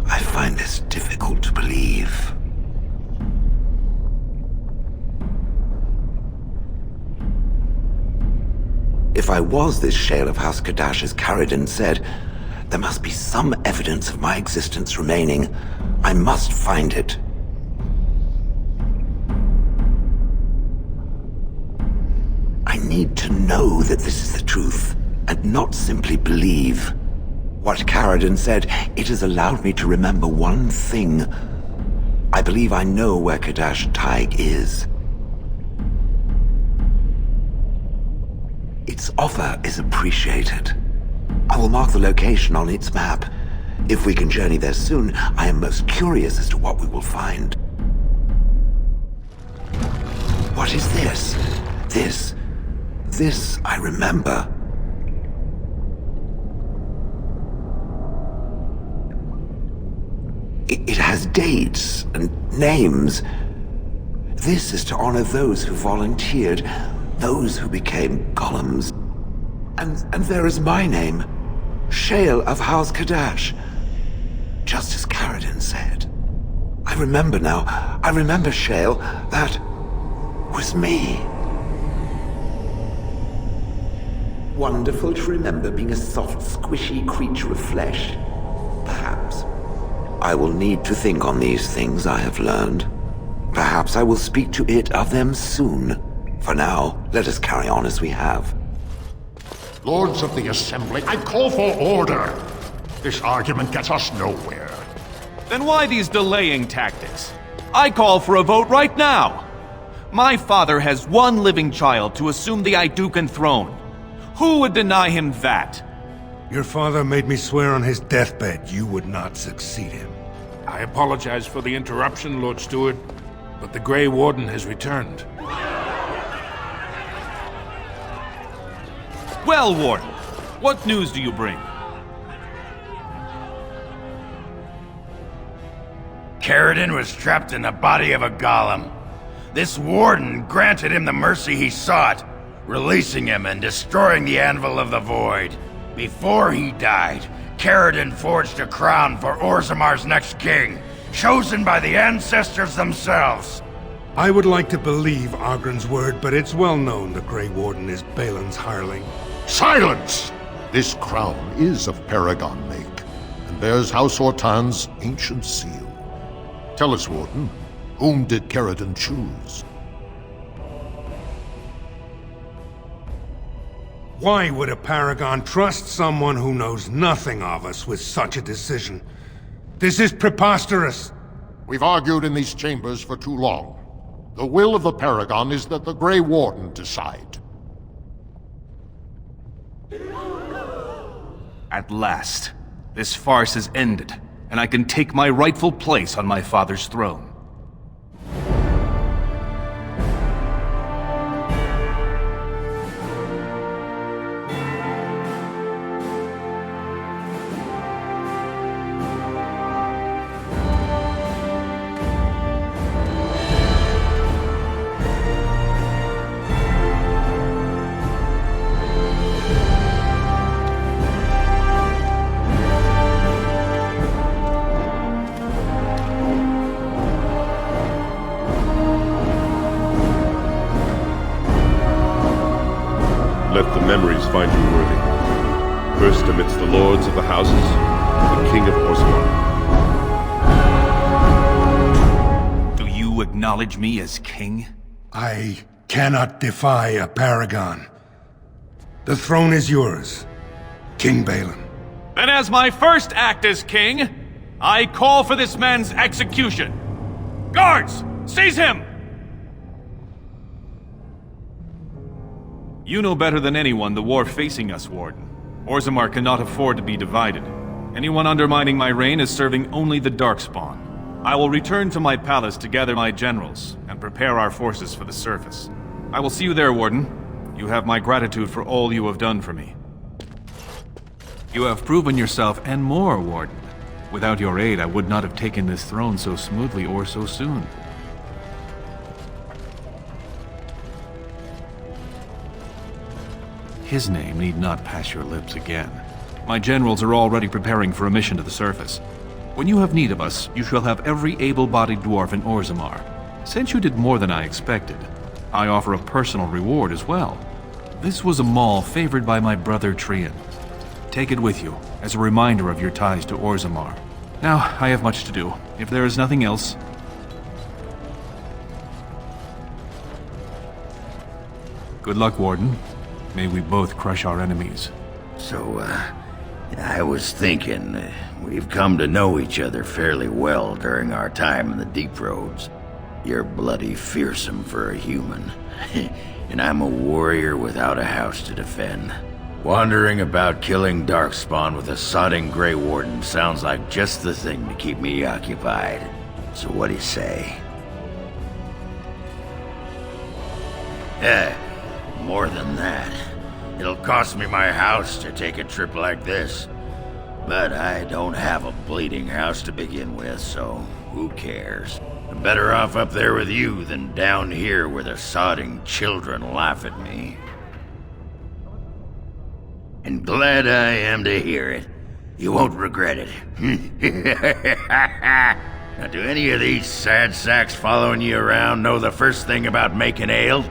I find this difficult to believe. If I was this Shale of House Kadash, as Caradon said, there must be some evidence of my existence remaining. I must find it. I need to know that this is the truth, and not simply believe. What Caradon said, it has allowed me to remember one thing. I believe I know where Kadash Taig is. Its offer is appreciated. I will mark the location on its map. If we can journey there soon, I am most curious as to what we will find. What is this? This I remember. It has dates and names. This is to honor those who volunteered, those who became golems. And there is my name, Shale of House Kadash. Just as Caradin said. I remember now. I remember, Shale. That was me. Wonderful to remember being a soft, squishy creature of flesh. Perhaps. I will need to think on these things I have learned. Perhaps I will speak to it of them soon. For now, let us carry on as we have. Lords of the Assembly, I call for order! This argument gets us nowhere. Then why these delaying tactics? I call for a vote right now! My father has one living child to assume the Idukan throne. Who would deny him that? Your father made me swear on his deathbed you would not succeed him. I apologize for the interruption, Lord Steward, but the Grey Warden has returned. Well, Warden, what news do you bring? Caradin was trapped in the body of a golem. This Warden granted him the mercy he sought, releasing him and destroying the Anvil of the Void. Before he died, Caradin forged a crown for Orzammar's next king, chosen by the ancestors themselves. I would like to believe Ogren's word, but it's well known the Grey Warden is Balin's hireling. Silence! This crown is of Paragon make, and bears House Ortan's ancient seal. Tell us, Warden, whom did Caradin choose? Why would a Paragon trust someone who knows nothing of us with such a decision? This is preposterous! We've argued in these chambers for too long. The will of the Paragon is that the Grey Warden decide. At last, this farce is ended, and I can take my rightful place on my father's throne. Let the memories find you worthy. First amidst the lords of the houses, the King of Orzammar. Do you acknowledge me as king? I cannot defy a Paragon. The throne is yours, King Balin. Then as my first act as king, I call for this man's execution. Guards, seize him! You know better than anyone the war facing us, Warden. Orzammar cannot afford to be divided. Anyone undermining my reign is serving only the darkspawn. I will return to my palace to gather my generals and prepare our forces for the surface. I will see you there, Warden. You have my gratitude for all you have done for me. You have proven yourself and more, Warden. Without your aid, I would not have taken this throne so smoothly or so soon. His name need not pass your lips again. My generals are already preparing for a mission to the surface. When you have need of us, you shall have every able-bodied dwarf in Orzammar. Since you did more than I expected, I offer a personal reward as well. This was a mall favored by my brother Trian. Take it with you, as a reminder of your ties to Orzammar. Now, I have much to do. If there is nothing else... Good luck, Warden. May we both crush our enemies. So, I was thinking, we've come to know each other fairly well during our time in the Deep Roads. You're bloody fearsome for a human. And I'm a warrior without a house to defend. Wandering about killing darkspawn with a sodding Grey Warden sounds like just the thing to keep me occupied. So what do you say? More than that. It'll cost me my house to take a trip like this. But I don't have a bleeding house to begin with, so who cares? I'm better off up there with you than down here where the sodding children laugh at me. And glad I am to hear it. You won't regret it. Now, do any of these sad sacks following you around know the first thing about making ale?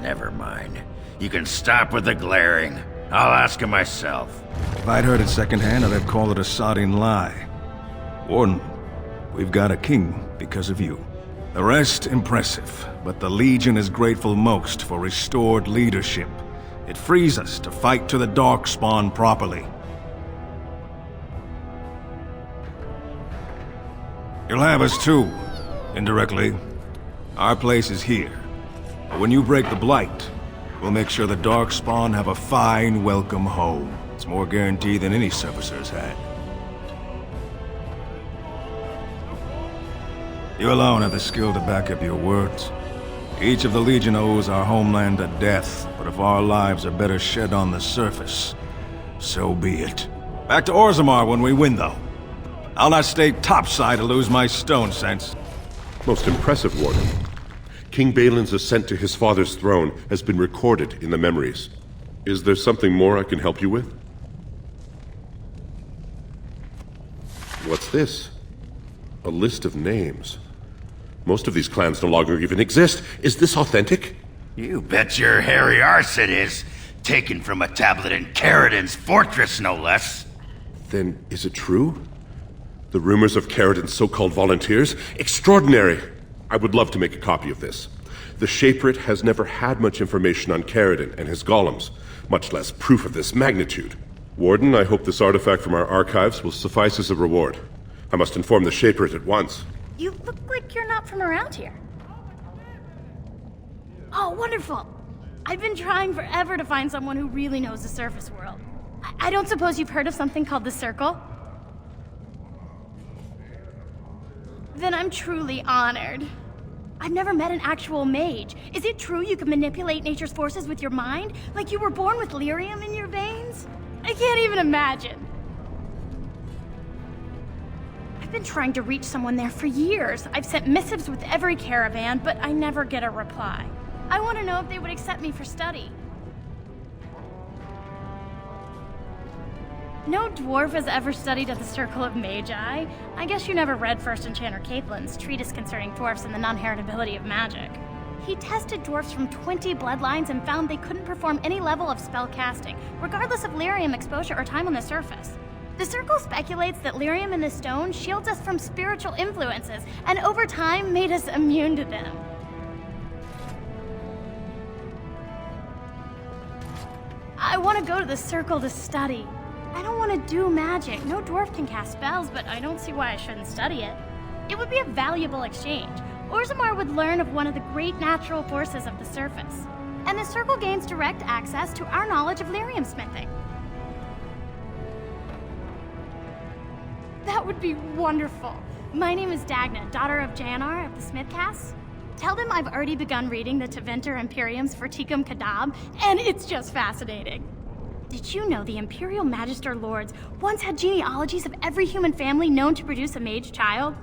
Never mind. You can stop with the glaring. I'll ask him myself. If I'd heard it secondhand, I'd have called it a sodding lie. Warden, we've got a king because of you. The rest impressive, but the Legion is grateful most for restored leadership. It frees us to fight to the darkspawn properly. You'll have us too, indirectly. Our place is here. But when you break the Blight, we'll make sure the darkspawn have a fine welcome home. It's more guaranteed than any servicer's had. You alone have the skill to back up your words. Each of the Legion owes our homeland a death, but if our lives are better shed on the surface, so be it. Back to Orzammar when we win, though. I'll not stay topside to lose my stone sense. Most impressive, Warden. King Balin's ascent to his father's throne has been recorded in the memories. Is there something more I can help you with? What's this? A list of names. Most of these clans no longer even exist. Is this authentic? You bet your hairy arse it is. Taken from a tablet in Caridin's fortress, no less. Then is it true? The rumors of Caridin's so-called volunteers? Extraordinary! I would love to make a copy of this. The Shaperate has never had much information on Caridin and his golems, much less proof of this magnitude. Warden, I hope this artifact from our archives will suffice as a reward. I must inform the Shaperate at once. You look like you're not from around here. Oh, wonderful! I've been trying forever to find someone who really knows the surface world. I don't suppose you've heard of something called the Circle? Then I'm truly honored. I've never met an actual mage. Is it true you can manipulate nature's forces with your mind? Like you were born with lyrium in your veins? I can't even imagine. I've been trying to reach someone there for years. I've sent missives with every caravan, but I never get a reply. I want to know if they would accept me for study. No dwarf has ever studied at the Circle of Magi. I guess you never read First Enchanter Caitlin's treatise concerning dwarfs and the non-heritability of magic. He tested dwarfs from 20 bloodlines and found they couldn't perform any level of spell casting, regardless of lyrium exposure or time on the surface. The Circle speculates that lyrium in the stone shields us from spiritual influences, and over time made us immune to them. I want to go to the Circle to study. I don't want to do magic. No dwarf can cast spells, but I don't see why I shouldn't study it. It would be a valuable exchange. Orzammar would learn of one of the great natural forces of the surface. And the Circle gains direct access to our knowledge of lyrium smithing. That would be wonderful. My name is Dagna, daughter of Janar of the Smithcasts. Tell them I've already begun reading the Tevinter Imperiums for Tikum Kadab, and it's just fascinating. Did you know the Imperial Magister Lords once had genealogies of every human family known to produce a mage child?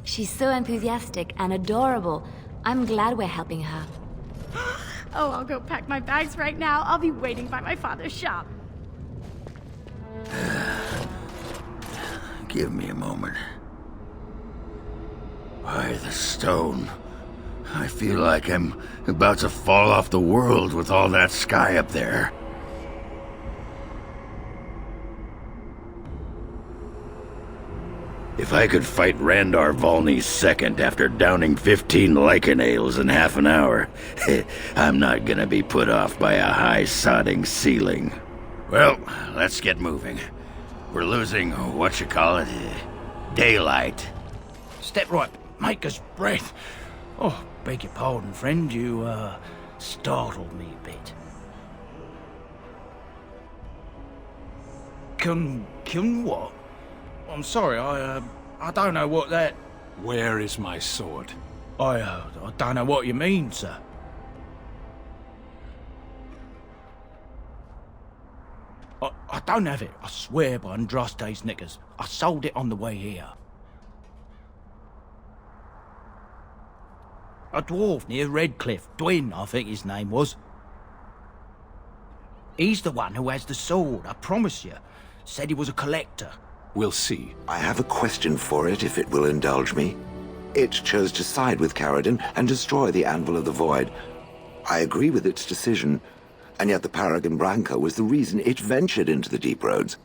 She's so enthusiastic and adorable. I'm glad we're helping her. Oh, I'll go pack my bags right now. I'll be waiting by my father's shop. Give me a moment. Why, the stone. I feel like I'm about to fall off the world with all that sky up there. If I could fight Randar Volney's second after downing 15 lichen ales in half an hour, I'm not gonna be put off by a high sodding ceiling. Well, let's get moving. We're losing, daylight. Step right. Maker's breath. Oh, beg your pardon, friend. You, startled me a bit. Can what? I'm sorry, I don't know what that... Where is my sword? I don't know what you mean, sir. I don't have it, I swear by Andraste's knickers. I sold it on the way here. A dwarf near Redcliffe, Dwyn, I think his name was. He's the one who has the sword, I promise you. Said he was a collector. We'll see. I have a question for it, if it will indulge me. It chose to side with Paragon and destroy the Anvil of the Void. I agree with its decision, and yet the Paragon Branca was the reason it ventured into the Deep Roads.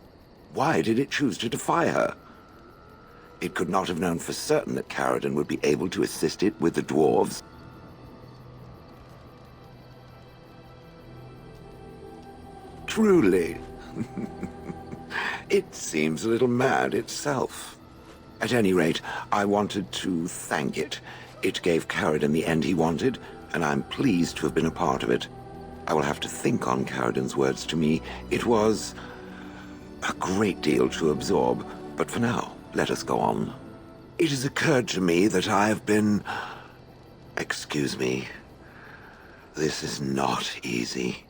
Why did it choose to defy her? It could not have known for certain that Paragon would be able to assist it with the dwarves. Truly. It seems a little mad itself. At any rate, I wanted to thank it. It gave Caradon the end he wanted, and I'm pleased to have been a part of it. I will have to think on Caradon's words to me. It was a great deal to absorb, but for now, let us go on. It has occurred to me that I have been... Excuse me. This is not easy.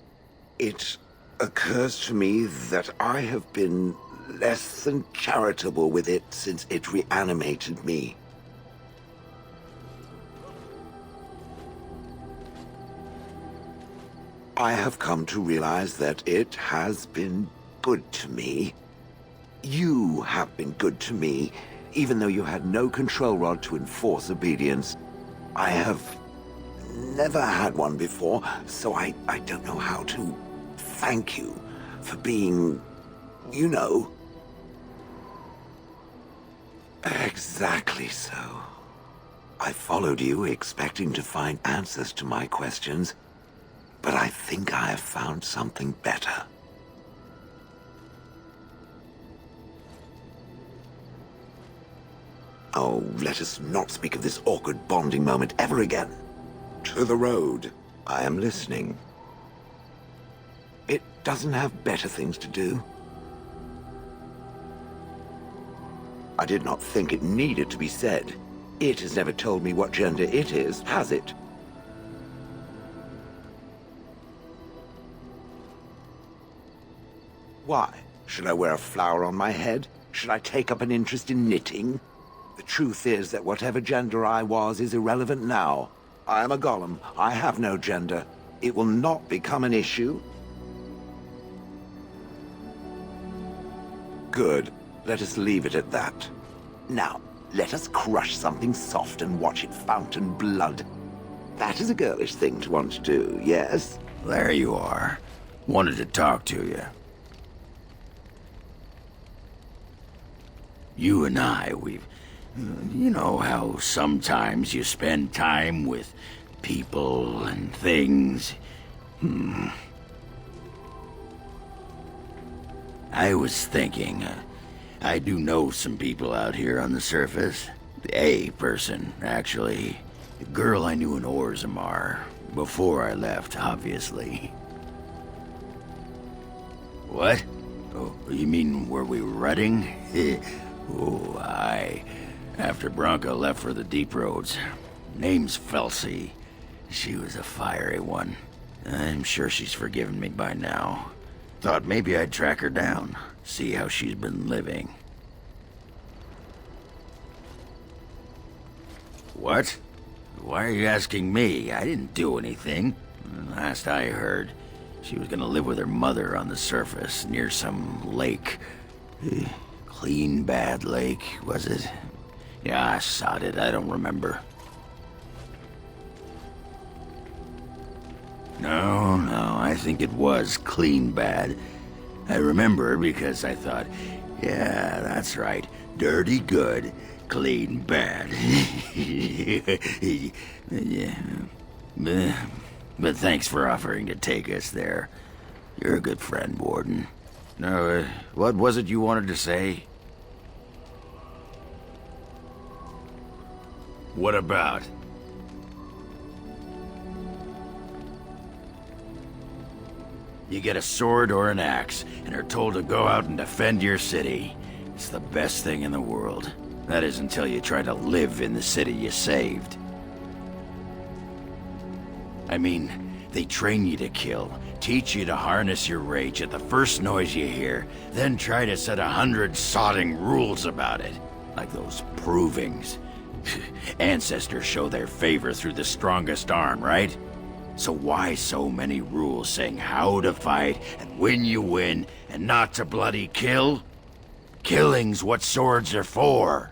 It occurs to me that I have been less than charitable with it since it reanimated me. I have come to realize that it has been good to me. You have been good to me, even though you had no control rod to enforce obedience. I have never had one before, so I don't know how to thank you for being, you know. Exactly so. I followed you, expecting to find answers to my questions, but I think I have found something better. Oh, let us not speak of this awkward bonding moment ever again. To the road. I am listening. It doesn't have better things to do. I did not think it needed to be said. It has never told me what gender it is, has it? Why? Should I wear a flower on my head? Should I take up an interest in knitting? The truth is that whatever gender I was is irrelevant now. I am a golem. I have no gender. It will not become an issue. Good. Let us leave it at that. Now, let us crush something soft and watch it fountain blood. That is a girlish thing to want to do, yes? There you are. Wanted to talk to you. You and I, we've... You know how sometimes you spend time with people and things? I was thinking, I do know some people out here on the surface. A person, actually. A girl I knew in Orzammar. Before I left, obviously. What? Oh, you mean where we were running? Oh, aye. After Branca left for the Deep Roads. Name's Felsi. She was a fiery one. I'm sure she's forgiven me by now. Thought maybe I'd track her down, see how she's been living. What? Why are you asking me? I didn't do anything. Last I heard, she was gonna live with her mother on the surface, near some lake. Clean Bad Lake, was it? Yeah, sod it, I don't remember. No, I think it was Clean Bad. I remember because I thought, yeah, that's right. Dirty good, clean bad. Yeah. But thanks for offering to take us there. You're a good friend, Warden. No, what was it you wanted to say? What about? You get a sword or an axe, and are told to go out and defend your city. It's the best thing in the world. That is until you try to live in the city you saved. I mean, they train you to kill, teach you to harness your rage at the first noise you hear, then try to set 100 sodding rules about it. Like those provings. Ancestors show their favor through the strongest arm, right? So why so many rules saying how to fight and when you win and not to bloody kill? Killing's what swords are for.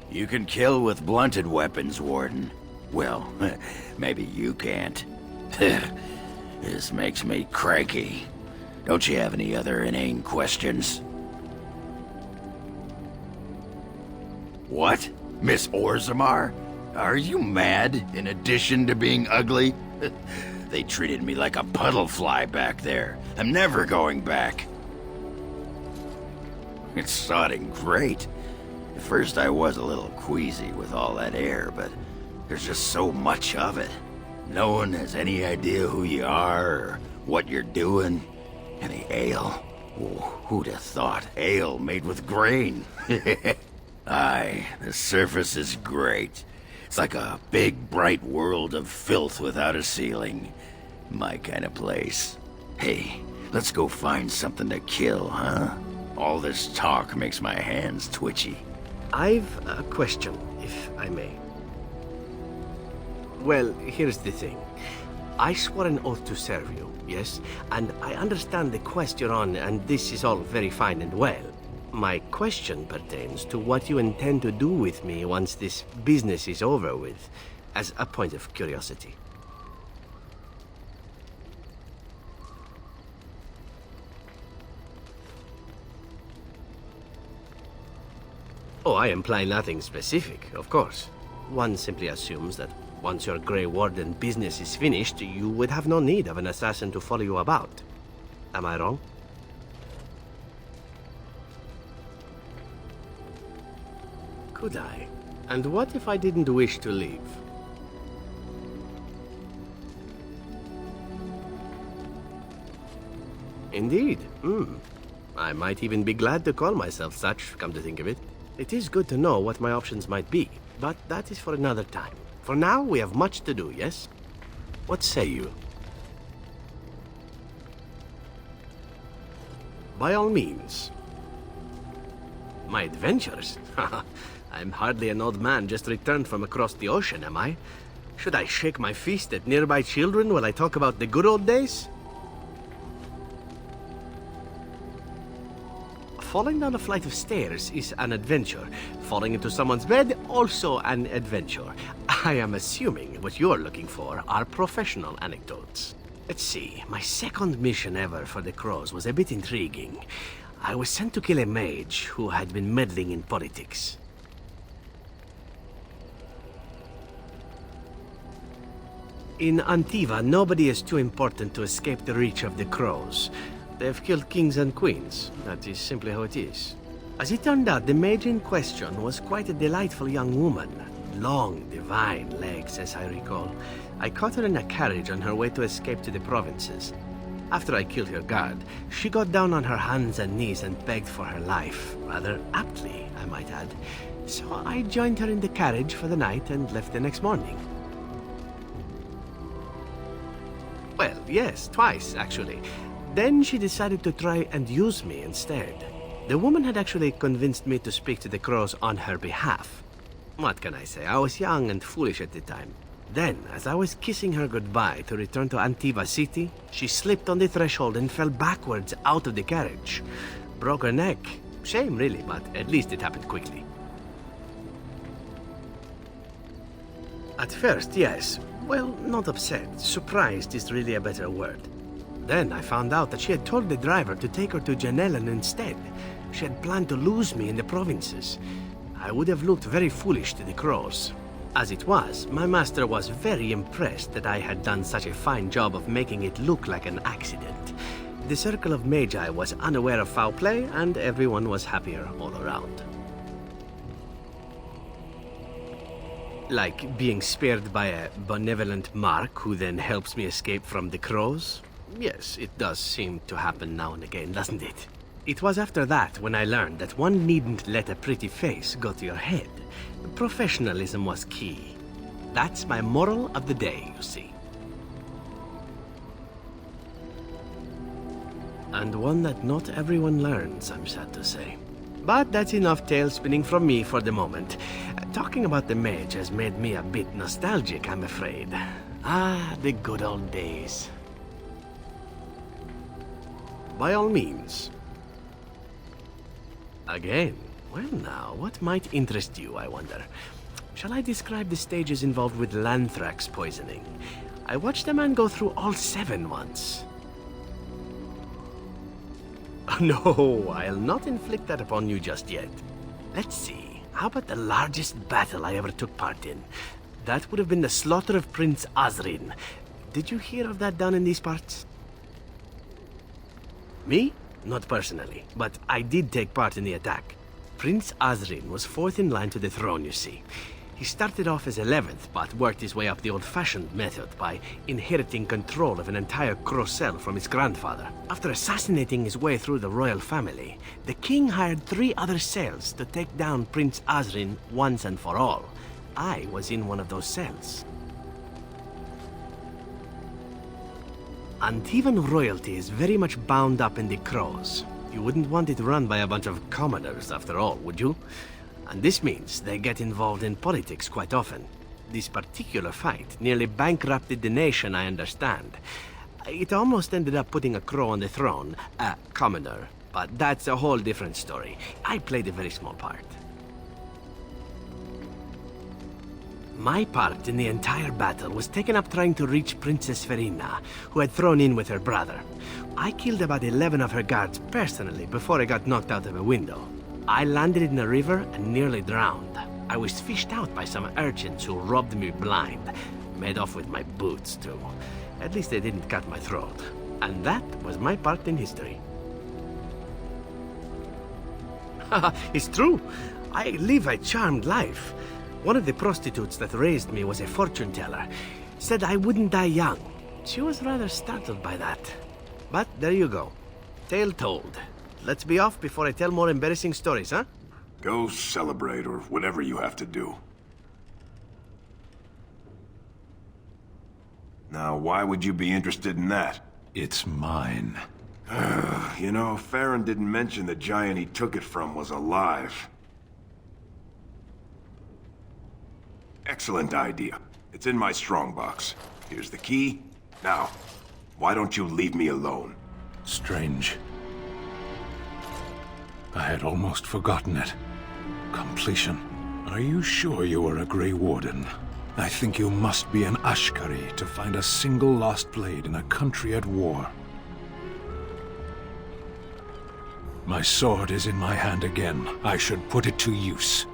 You can kill with blunted weapons, Warden. Well, maybe you can't. This makes me cranky. Don't you have any other inane questions? What? Miss Orzammar? Are you mad, in addition to being ugly? They treated me like a puddle fly back there. I'm never going back. It's sodding great. At first I was a little queasy with all that air, but there's just so much of it. No one has any idea who you are or what you're doing. And the ale. Oh, who'd have thought? Ale made with grain. Aye, the surface is great. It's like a big, bright world of filth without a ceiling. My kind of place. Hey, let's go find something to kill, huh? All this talk makes my hands twitchy. I've a question, if I may. Well, here's the thing. I swore an oath to serve you, yes? And I understand the quest you're on, and this is all very fine and well. My question pertains to what you intend to do with me once this business is over with, as a point of curiosity. Oh, I imply nothing specific, of course. One simply assumes that once your Grey Warden business is finished, you would have no need of an assassin to follow you about. Am I wrong? Could I? And what if I didn't wish to leave? Indeed. I might even be glad to call myself such, come to think of it. It is good to know what my options might be, but that is for another time. For now, we have much to do, yes? What say you? By all means. My adventures? I'm hardly an old man just returned from across the ocean, am I? Should I shake my fist at nearby children while I talk about the good old days? Falling down a flight of stairs is an adventure. Falling into someone's bed, also an adventure. I am assuming what you're looking for are professional anecdotes. Let's see, my second mission ever for the Crows was a bit intriguing. I was sent to kill a mage who had been meddling in politics. In Antiva, nobody is too important to escape the reach of the Crows. They've killed kings and queens. That is simply how it is. As it turned out, the mage in question was quite a delightful young woman. Long, divine legs, as I recall. I caught her in a carriage on her way to escape to the provinces. After I killed her guard, she got down on her hands and knees and begged for her life. Rather aptly, I might add. So I joined her in the carriage for the night and left the next morning. Well, yes, twice, actually. Then she decided to try and use me instead. The woman had actually convinced me to speak to the Crows on her behalf. What can I say? I was young and foolish at the time. Then, as I was kissing her goodbye to return to Antiva City, she slipped on the threshold and fell backwards out of the carriage. Broke her neck. Shame, really, but at least it happened quickly. At first, yes. Well, not upset. Surprised is really a better word. Then I found out that she had told the driver to take her to Janellen instead. She had planned to lose me in the provinces. I would have looked very foolish to the Crows. As it was, my master was very impressed that I had done such a fine job of making it look like an accident. the Circle of Magi was unaware of foul play, and everyone was happier all around. Like being spared by a benevolent mark who then helps me escape from the crows? Yes, it does seem to happen now and again, doesn't it? It was after that when I learned that one needn't let a pretty face go to your head. Professionalism was key. That's my moral of the day, you see. And one that not everyone learns, I'm sad to say. But that's enough tale spinning from me for the moment. Talking about the mage has made me a bit nostalgic, I'm afraid. Ah, the good old days. By all means. Again, well now, what might interest you, I wonder? Shall I describe the stages involved with Lanthrax poisoning? I watched a man go through all 7 once. No, I'll not inflict that upon you just yet. Let's see. How about the largest battle I ever took part in? That would have been the slaughter of Prince Azrin. Did you hear of that down in these parts? Me? Not personally, but I did take part in the attack. Prince Azrin was 4th in line to the throne, you see. He started off as 11th, but worked his way up the old-fashioned method by inheriting control of an entire Crocell from his grandfather. After assassinating his way through the royal family, the king hired 3 other cells to take down Prince Azrin once and for all. I was in one of those cells. Antivan royalty is very much bound up in the crows. You wouldn't want it run by a bunch of commoners, after all, would you? And this means they get involved in politics quite often. This particular fight nearly bankrupted the nation, I understand. It almost ended up putting a crow on the throne, a commoner. But that's a whole different story. I played a very small part. My part in the entire battle was taken up trying to reach Princess Verina, who had thrown in with her brother. I killed about 11 of her guards personally before I got knocked out of a window. I landed in a river and nearly drowned. I was fished out by some urchins who robbed me blind. Made off with my boots, too. At least they didn't cut my throat. And that was my part in history. Haha, it's true. I live a charmed life. One of the prostitutes that raised me was a fortune teller. Said I wouldn't die young. She was rather startled by that. But there you go. Tale told. Let's be off before I tell more embarrassing stories, huh? Go celebrate or whatever you have to do. Now, why would you be interested in that? It's mine. You know, Farron didn't mention the giant he took it from was alive. Excellent idea. It's in my strongbox. Here's the key. Now, why don't you leave me alone? Strange. I had almost forgotten it. Completion. Are you sure you are a Grey Warden? I think you must be an Ashkari to find a single lost blade in a country at war. My sword is in my hand again. I should put it to use.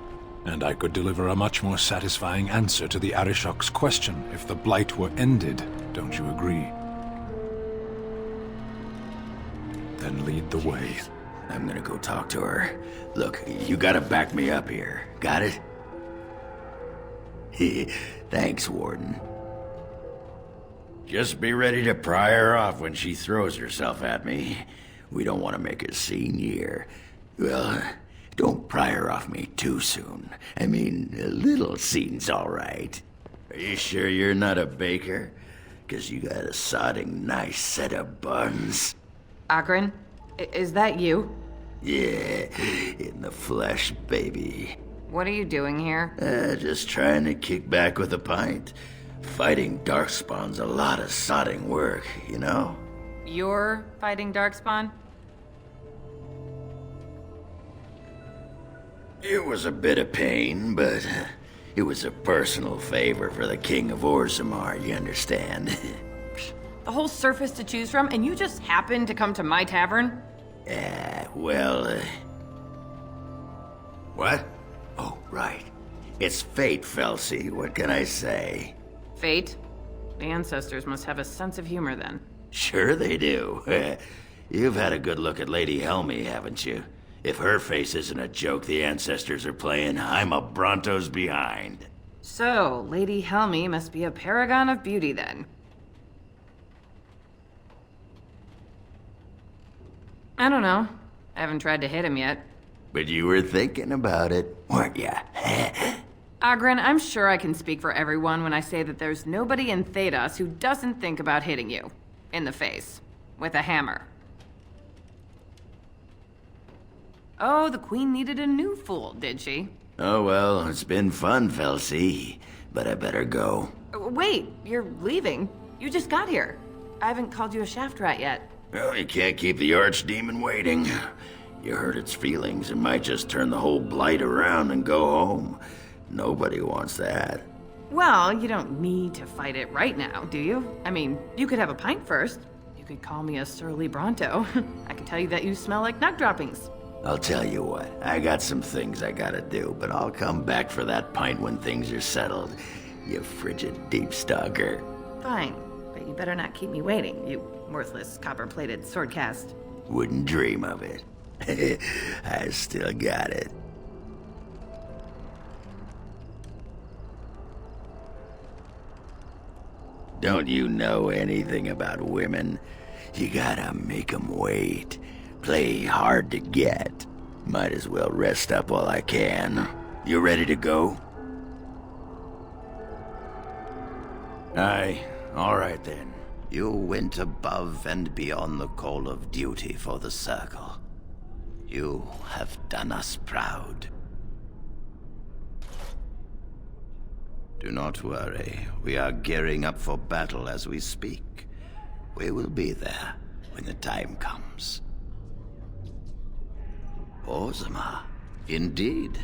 And I could deliver a much more satisfying answer to the Arishok's question if the Blight were ended. Don't you agree? Then lead the way. I'm gonna go talk to her. Look, you gotta back me up here. Got it? Thanks, Warden. Just be ready to pry her off when she throws herself at me. We don't want to make a scene here. Well, don't pry her off me too soon. I mean, a little scene's all right. Are you sure you're not a baker? 'Cause you got a sodding nice set of buns. Azrin, is that you? Yeah, in the flesh, baby. What are you doing here? Just trying to kick back with a pint. Fighting darkspawn's a lot of sodding work, you know? You're fighting darkspawn? It was a bit of pain, but it was a personal favor for the King of Orzammar, you understand? The whole surface to choose from, and you just happened to come to my tavern? What? Oh, right. It's fate, Felsi. What can I say? Fate? The ancestors must have a sense of humor then. Sure they do. You've had a good look at Lady Helmy, haven't you? If her face isn't a joke the ancestors are playing, I'm a Bronto's behind. So, Lady Helmy must be a paragon of beauty then. I don't know. I haven't tried to hit him yet. But you were thinking about it, weren't ya? Azrin, I'm sure I can speak for everyone when I say that there's nobody in Thedas who doesn't think about hitting you. In the face. With a hammer. Oh, the Queen needed a new fool, did she? Oh well, it's been fun, Felsi. But I better go. Wait, you're leaving? You just got here. I haven't called you a shaft rat yet. Well, you can't keep the archdemon waiting. You hurt its feelings, it might just turn the whole blight around and go home. Nobody wants that. Well, you don't need to fight it right now, do you? I mean, you could have a pint first. You could call me a surly Bronto. I can tell you that you smell like nug droppings. I'll tell you what, I got some things I gotta do, but I'll come back for that pint when things are settled. You frigid deep stalker. Fine, but you better not keep me waiting, you worthless copper-plated sword cast. Wouldn't dream of it. I still got it. Don't you know anything about women? You gotta make 'em wait. Play hard to get. Might as well rest up while I can. You ready to go? Aye, all right then. You went above and beyond the call of duty for the Circle. You have done us proud. Do not worry. We are gearing up for battle as we speak. We will be there when the time comes. Orzammar, indeed.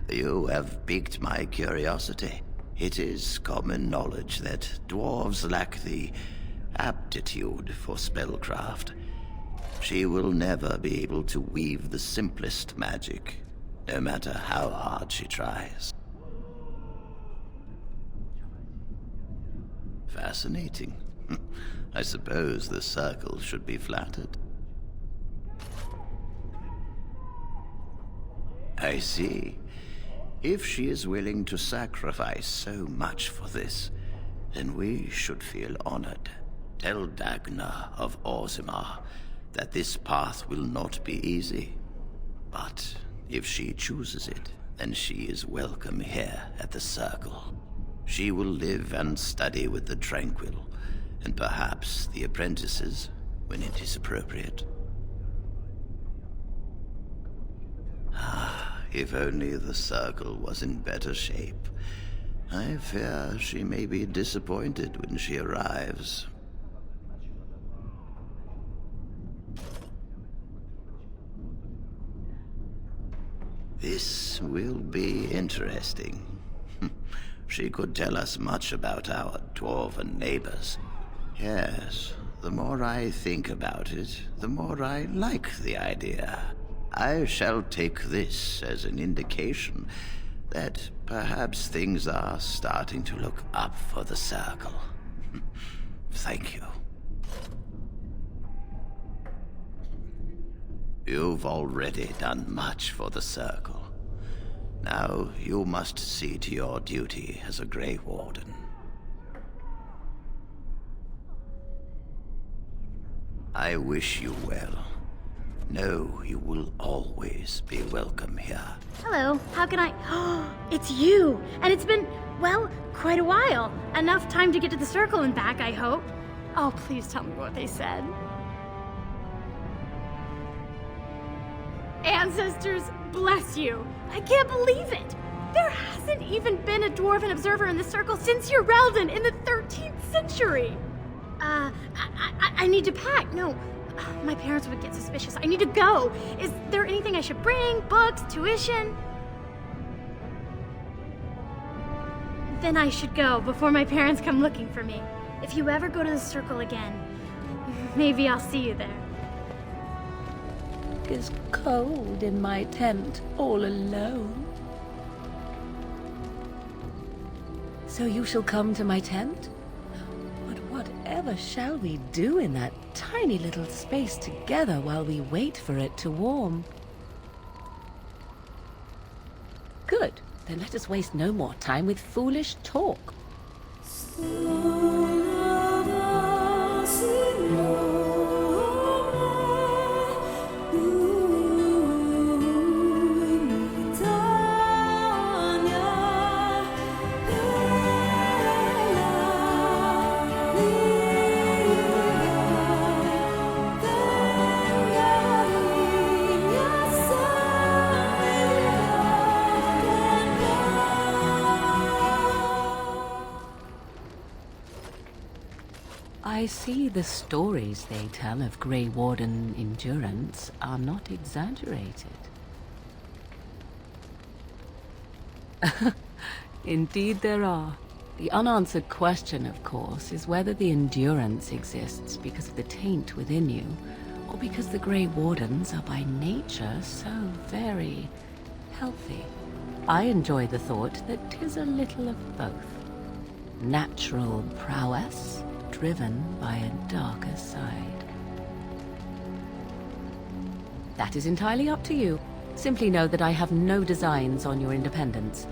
You have piqued my curiosity. It is common knowledge that dwarves lack the aptitude for spellcraft. She will never be able to weave the simplest magic, no matter how hard she tries. Fascinating. I suppose the Circle should be flattered. I see. If she is willing to sacrifice so much for this, then we should feel honored. Tell Dagna of Orzammar that this path will not be easy. But if she chooses it, then she is welcome here at the Circle. She will live and study with the Tranquil, and perhaps the apprentices, when it is appropriate. If only the Circle was in better shape. I fear she may be disappointed when she arrives. This will be interesting. She could tell us much about our dwarven neighbors. Yes, the more I think about it, the more I like the idea. I shall take this as an indication that perhaps things are starting to look up for the Circle. Thank you. You've already done much for the Circle. Now you must see to your duty as a Grey Warden. I wish you well. Know you will always be welcome here. Hello, how can I... It's you! And it's been, well, quite a while. Enough time to get to the Circle and back, I hope. Oh, please tell me what they said. Ancestors, bless you! I can't believe it! There hasn't even been a dwarven observer in the Circle since Urelden in the 13th century! I need to pack. No, my parents would get suspicious. I need to go. Is there anything I should bring? Books? Tuition? Then I should go before my parents come looking for me. If you ever go to the Circle again, maybe I'll see you there. It's cold in my tent, all alone. So you shall come to my tent? But what Whatever shall we do in that tiny little space together while we wait for it to warm? Good. Then let us waste no more time with foolish talk. I see the stories they tell of Grey Warden endurance are not exaggerated. Indeed there are. The unanswered question, of course, is whether the endurance exists because of the taint within you, or because the Grey Wardens are by nature so very healthy. I enjoy the thought that 'tis a little of both. Natural prowess, driven by a darker side. That is entirely up to you. Simply know that I have no designs on your independence.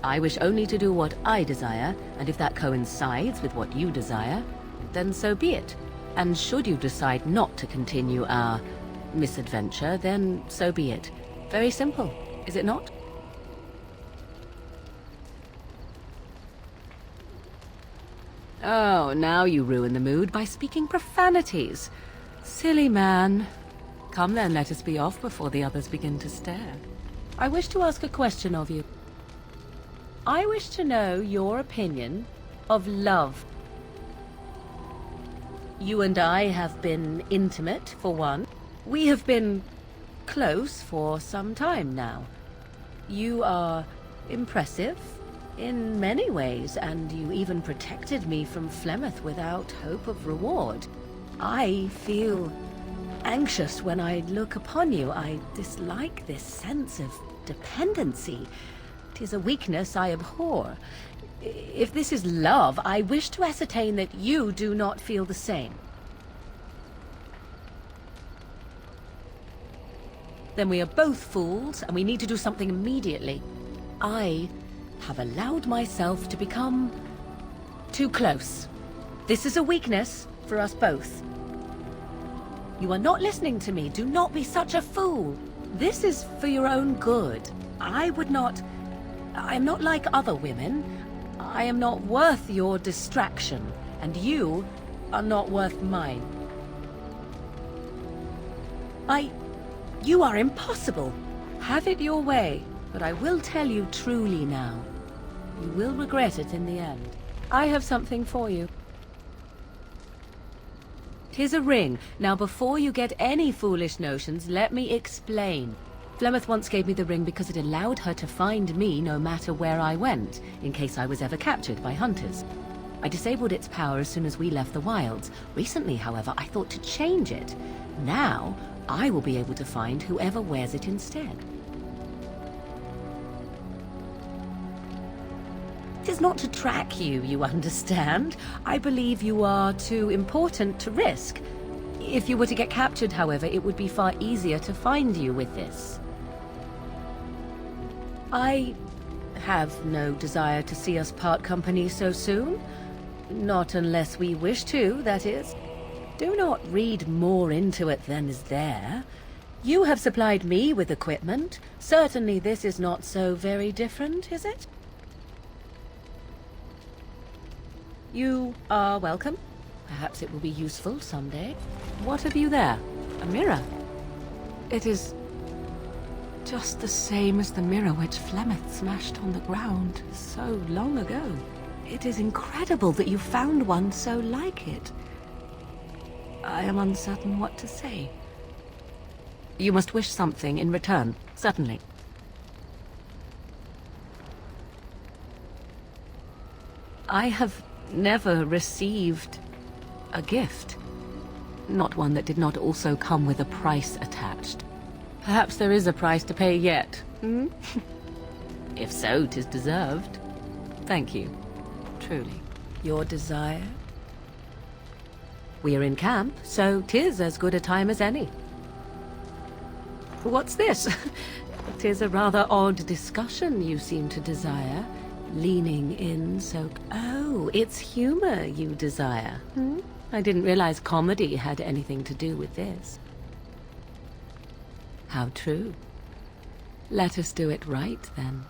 I wish only to do what I desire, and if that coincides with what you desire, then so be it. And should you decide not to continue our misadventure, then so be it. Very simple, is it not? Oh, now you ruin the mood by speaking profanities. Silly man. Come then, let us be off before the others begin to stare. I wish to ask a question of you. I wish to know your opinion of love. You and I have been intimate, for one. We have been close for some time now. You are impressive in many ways, and you even protected me from Flemeth without hope of reward. I feel anxious when I look upon you. I dislike this sense of dependency. 'Tis a weakness I abhor. If this is love, I wish to ascertain that you do not feel the same. Then we are both fools, and we need to do something immediately. I have allowed myself to become too close. This is a weakness for us both. You are not listening to me. Do not be such a fool. This is for your own good. I am not like other women. I am not worth your distraction, and you are not worth mine. You are impossible. Have it your way, but I will tell you truly now. You will regret it in the end. I have something for you. 'Tis a ring. Now, before you get any foolish notions, let me explain. Flemeth once gave me the ring because it allowed her to find me no matter where I went, in case I was ever captured by hunters. I disabled its power as soon as we left the wilds. Recently, however, I thought to change it. Now, I will be able to find whoever wears it instead. It is not to track you, you understand. I believe you are too important to risk. If you were to get captured, however, it would be far easier to find you with this. I have no desire to see us part company so soon. Not unless we wish to, that is. Do not read more into it than is there. You have supplied me with equipment. Certainly this is not so very different, is it? You are welcome. Perhaps it will be useful someday. What have you there? A mirror? It is just the same as the mirror which Flemeth smashed on the ground so long ago. It is incredible that you found one so like it. I am uncertain what to say. You must wish something in return, certainly. I have never received a gift. Not one that did not also come with a price attached. Perhaps there is a price to pay yet, hmm? If so, 'tis deserved. Thank you. Truly. Your desire We're in camp, so 'tis as good a time as any. What's this? 'Tis a rather odd discussion you seem to desire. Leaning in so... Oh, it's humor you desire. I didn't realize comedy had anything to do with this. How true. Let us do it right, then.